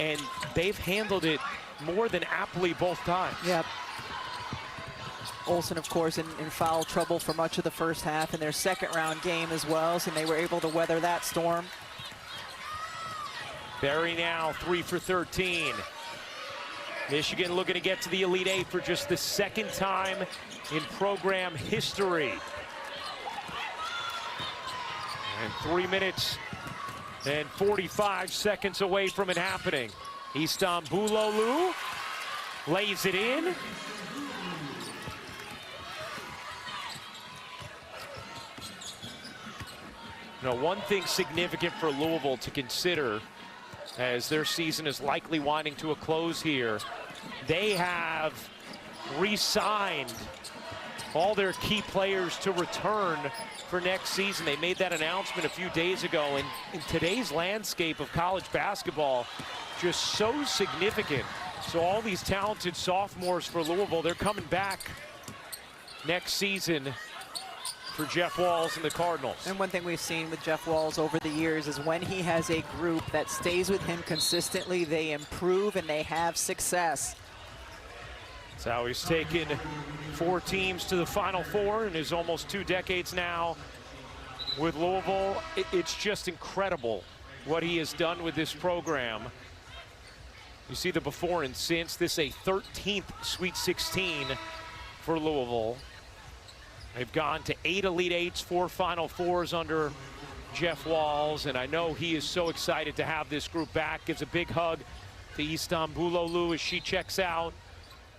Speaker 1: and they've handled it more than aptly both times.
Speaker 2: Yep. Olsen, of course, in foul trouble for much of the first half in their second round game as well, so they were able to weather that storm.
Speaker 1: Berry now 3 for 13. Michigan looking to get to the Elite Eight for just the second time in program history. And 3 minutes and 45 seconds away from it happening. Istanbuloglu lays it in. Now, one thing significant for Louisville to consider as their season is likely winding to a close here, they have re-signed all their key players to return for next season. They made that announcement a few days ago, and in today's landscape of college basketball, just so significant. So all these talented sophomores for Louisville, they're coming back next season for Jeff Walz and the Cardinals.
Speaker 2: And one thing we've seen with Jeff Walz over the years is when he has a group that stays with him consistently, they improve and they have success.
Speaker 1: That's how he's taken 4 teams to the Final Four in his almost 2 decades now with Louisville. It's just incredible what he has done with this program. You see the before and since. This is a 13th Sweet 16 for Louisville. They've gone to 8 Elite Eights, 4 Final Fours under Jeff Walz, and I know he is so excited to have this group back. Gives a big hug to Istanbuloglu as she checks out.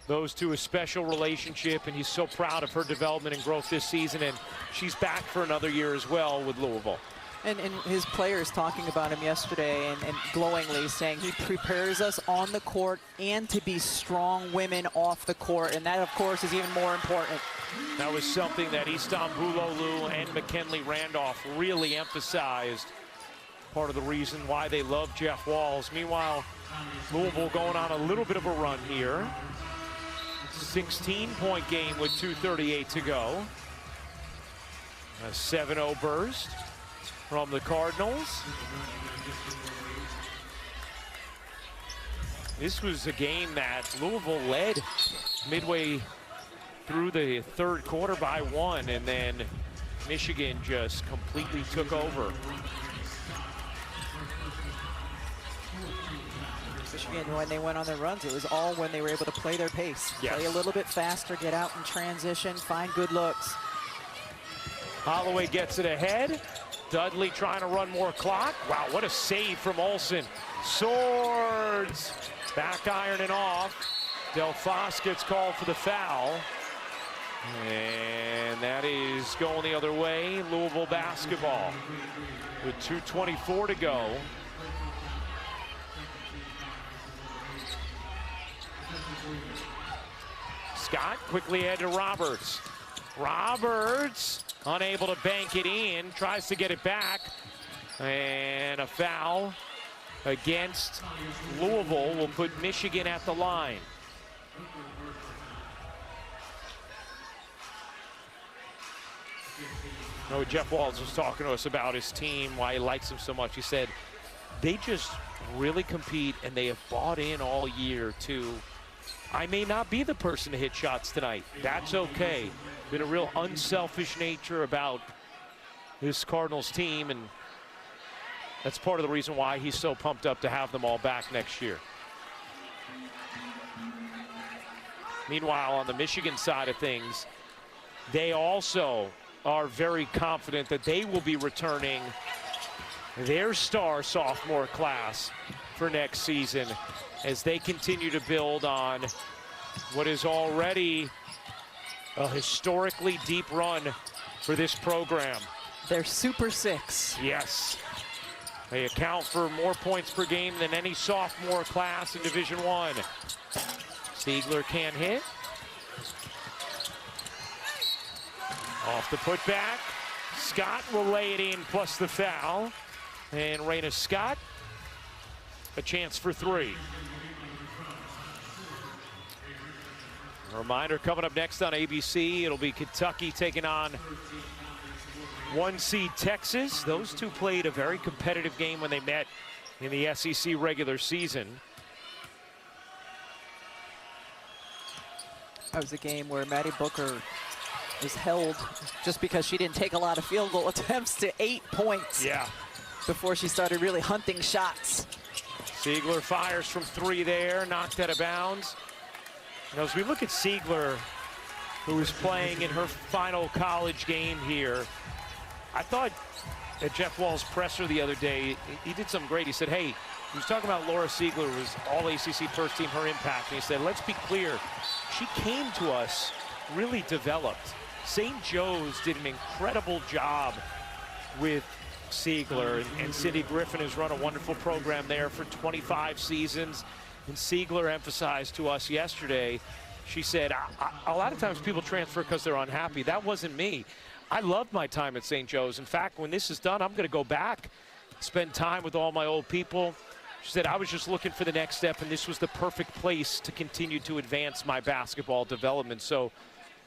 Speaker 1: Those two, a special relationship, and he's so proud of her development and growth this season, and she's back for another year as well with Louisville.
Speaker 2: And his players talking about him yesterday and glowingly saying he prepares us on the court and to be strong women off the court, and that, of course, is even more important.
Speaker 1: That was something that Istanbuloglu and McKinley Randolph really emphasized. Part of the reason why they love Jeff Walz. Meanwhile, Louisville going on a little bit of a run here. 16-point game with 2:38 to go. A 7-0 burst from the Cardinals. This was a game that Louisville led midway through the 3rd quarter by 1, and then Michigan just completely took over.
Speaker 2: Michigan, when they went on their runs, it was all when they were able to play their pace.
Speaker 1: Yes.
Speaker 2: Play a little bit faster, get out in transition, find good looks.
Speaker 1: Holloway gets it ahead. Dudley trying to run more clock. Wow, what a save from Olsen. Swords. Back ironing off. Delphos gets called for the foul. And that is going the other way. Louisville basketball with 2:24 to go. Scott quickly ahead to Roberts. Roberts unable to bank it in, tries to get it back, and a foul against Louisville will put Michigan at the line. You know, Jeff Walz was talking to us about his team, why he likes them so much. He said they just really compete, and they have bought in all year to, I may not be the person to hit shots tonight. That's okay. Been a real unselfish nature about this Cardinals team, and that's part of the reason why he's so pumped up to have them all back next year. Meanwhile, on the Michigan side of things, they also are very confident that they will be returning their star sophomore class for next season as they continue to build on what is already a historically deep run for this program.
Speaker 2: They're Super 6.
Speaker 1: Yes. They account for more points per game than any sophomore class in Division I. Siegler can't hit. Off the putback. Scott will lay it in plus the foul. And Raina Scott, a chance for 3. A reminder coming up next on ABC, it'll be Kentucky taking on 1 seed Texas. Those two played a very competitive game when they met in the SEC regular season.
Speaker 2: That was a game where Maddie Booker was held just because she didn't take a lot of field goal attempts to 8 points.
Speaker 1: Yeah.
Speaker 2: Before she started really hunting shots.
Speaker 1: Siegler fires from 3 there, knocked out of bounds. And as we look at Siegler, who is playing in her final college game here, I thought at Jeff Walz' presser the other day, he did something great. He said, hey, he was talking about Laura Siegler, who was all ACC first team, her impact. And he said, let's be clear, she came to us really developed. St. Joe's did an incredible job with Siegler, and Cindy Griffin has run a wonderful program there for 25 seasons. And Siegler emphasized to us yesterday She said, a lot of times people transfer because they're unhappy. That wasn't me. I loved my time at St. Joe's. In fact, when this is done, I'm going to go back, spend time with all my old people. She said, I was just looking for the next step, and this was the perfect place to continue to advance my basketball development. So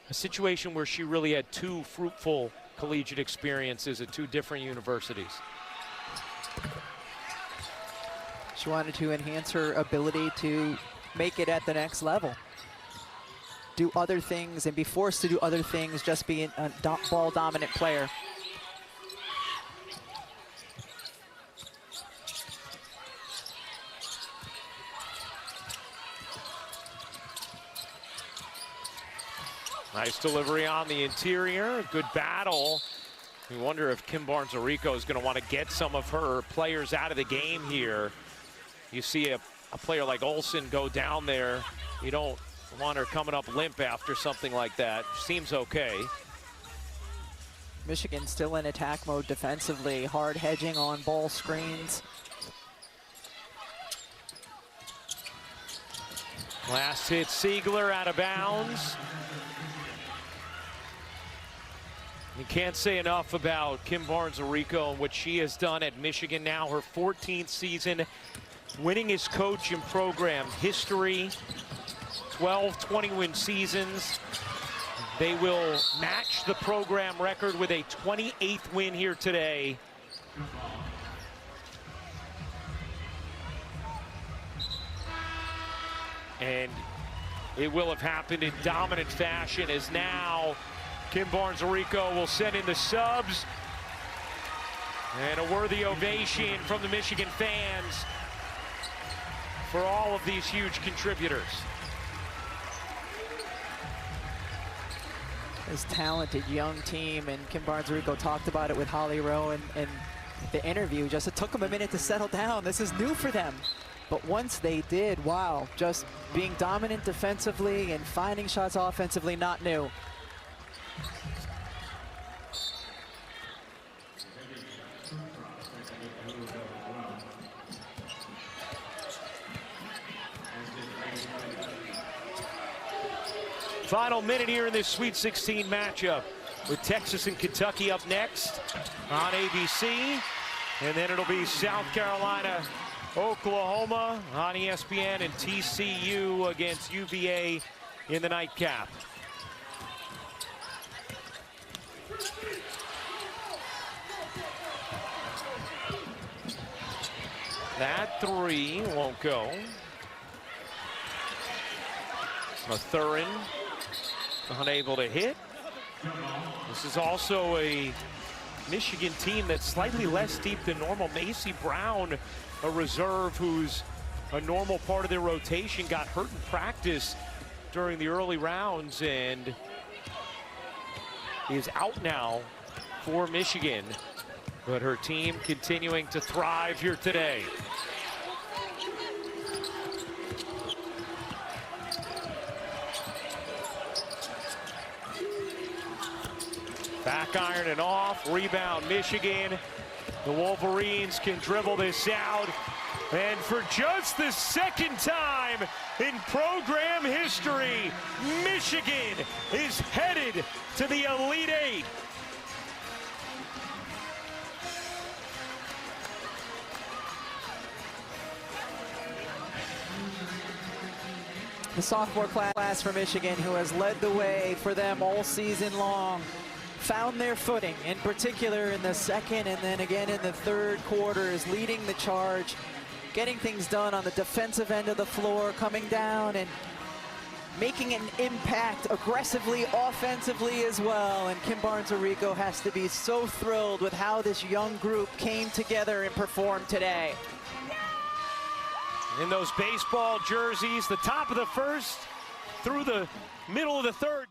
Speaker 1: a situation where she really had two fruitful collegiate experiences at two different universities.
Speaker 2: She wanted to enhance her ability to make it at the next level. Do other things and be forced to do other things, just be a ball dominant player.
Speaker 1: Nice delivery on the interior, good battle. We wonder if Kim Barnes-Arico is going to want to get some of her players out of the game here. You see a player like Olsen go down there. You don't want her coming up limp after something like that. Seems okay.
Speaker 2: Michigan still in attack mode defensively, hard hedging on ball screens.
Speaker 1: Last hit, Siegler out of bounds. You can't say enough about Kim Barnes-Arico and what she has done at Michigan now, her 14th season, winningest coach in program history, 12 20-win seasons. They will match the program record with a 28th win here today. And it will have happened in dominant fashion, as now Kim Barnes-Arico will send in the subs. And a worthy ovation from the Michigan fans for all of these huge contributors.
Speaker 2: This talented young team, and Kim Barnes-Arico talked about it with Holly Rowe and the interview. Just it took them a minute to settle down. This is new for them. But once they did, wow, just being dominant defensively and finding shots offensively, not new.
Speaker 1: Final minute here in this Sweet 16 matchup, with Texas and Kentucky up next on ABC. And then it'll be South Carolina, Oklahoma on ESPN, and TCU against UVA in the nightcap. That three won't go. Mathurin unable to hit. This is also a Michigan team that's slightly less deep than normal. Macy Brown, a reserve who's a normal part of their rotation, got hurt in practice during the early rounds and is out now for Michigan. But her team continuing to thrive here today. Back iron and off, rebound Michigan. The Wolverines can dribble this out. And for just the second time in program history, Michigan is headed to the Elite Eight.
Speaker 2: The sophomore class for Michigan, who has led the way for them all season long, found their footing, in particular in the second and then again in the third quarter, is leading the charge, getting things done on the defensive end of the floor, coming down and making an impact aggressively, offensively as well. And Kim Barnes-Arico has to be so thrilled with how this young group came together and performed today.
Speaker 1: In those baseball jerseys, the top of the first through the middle of the third.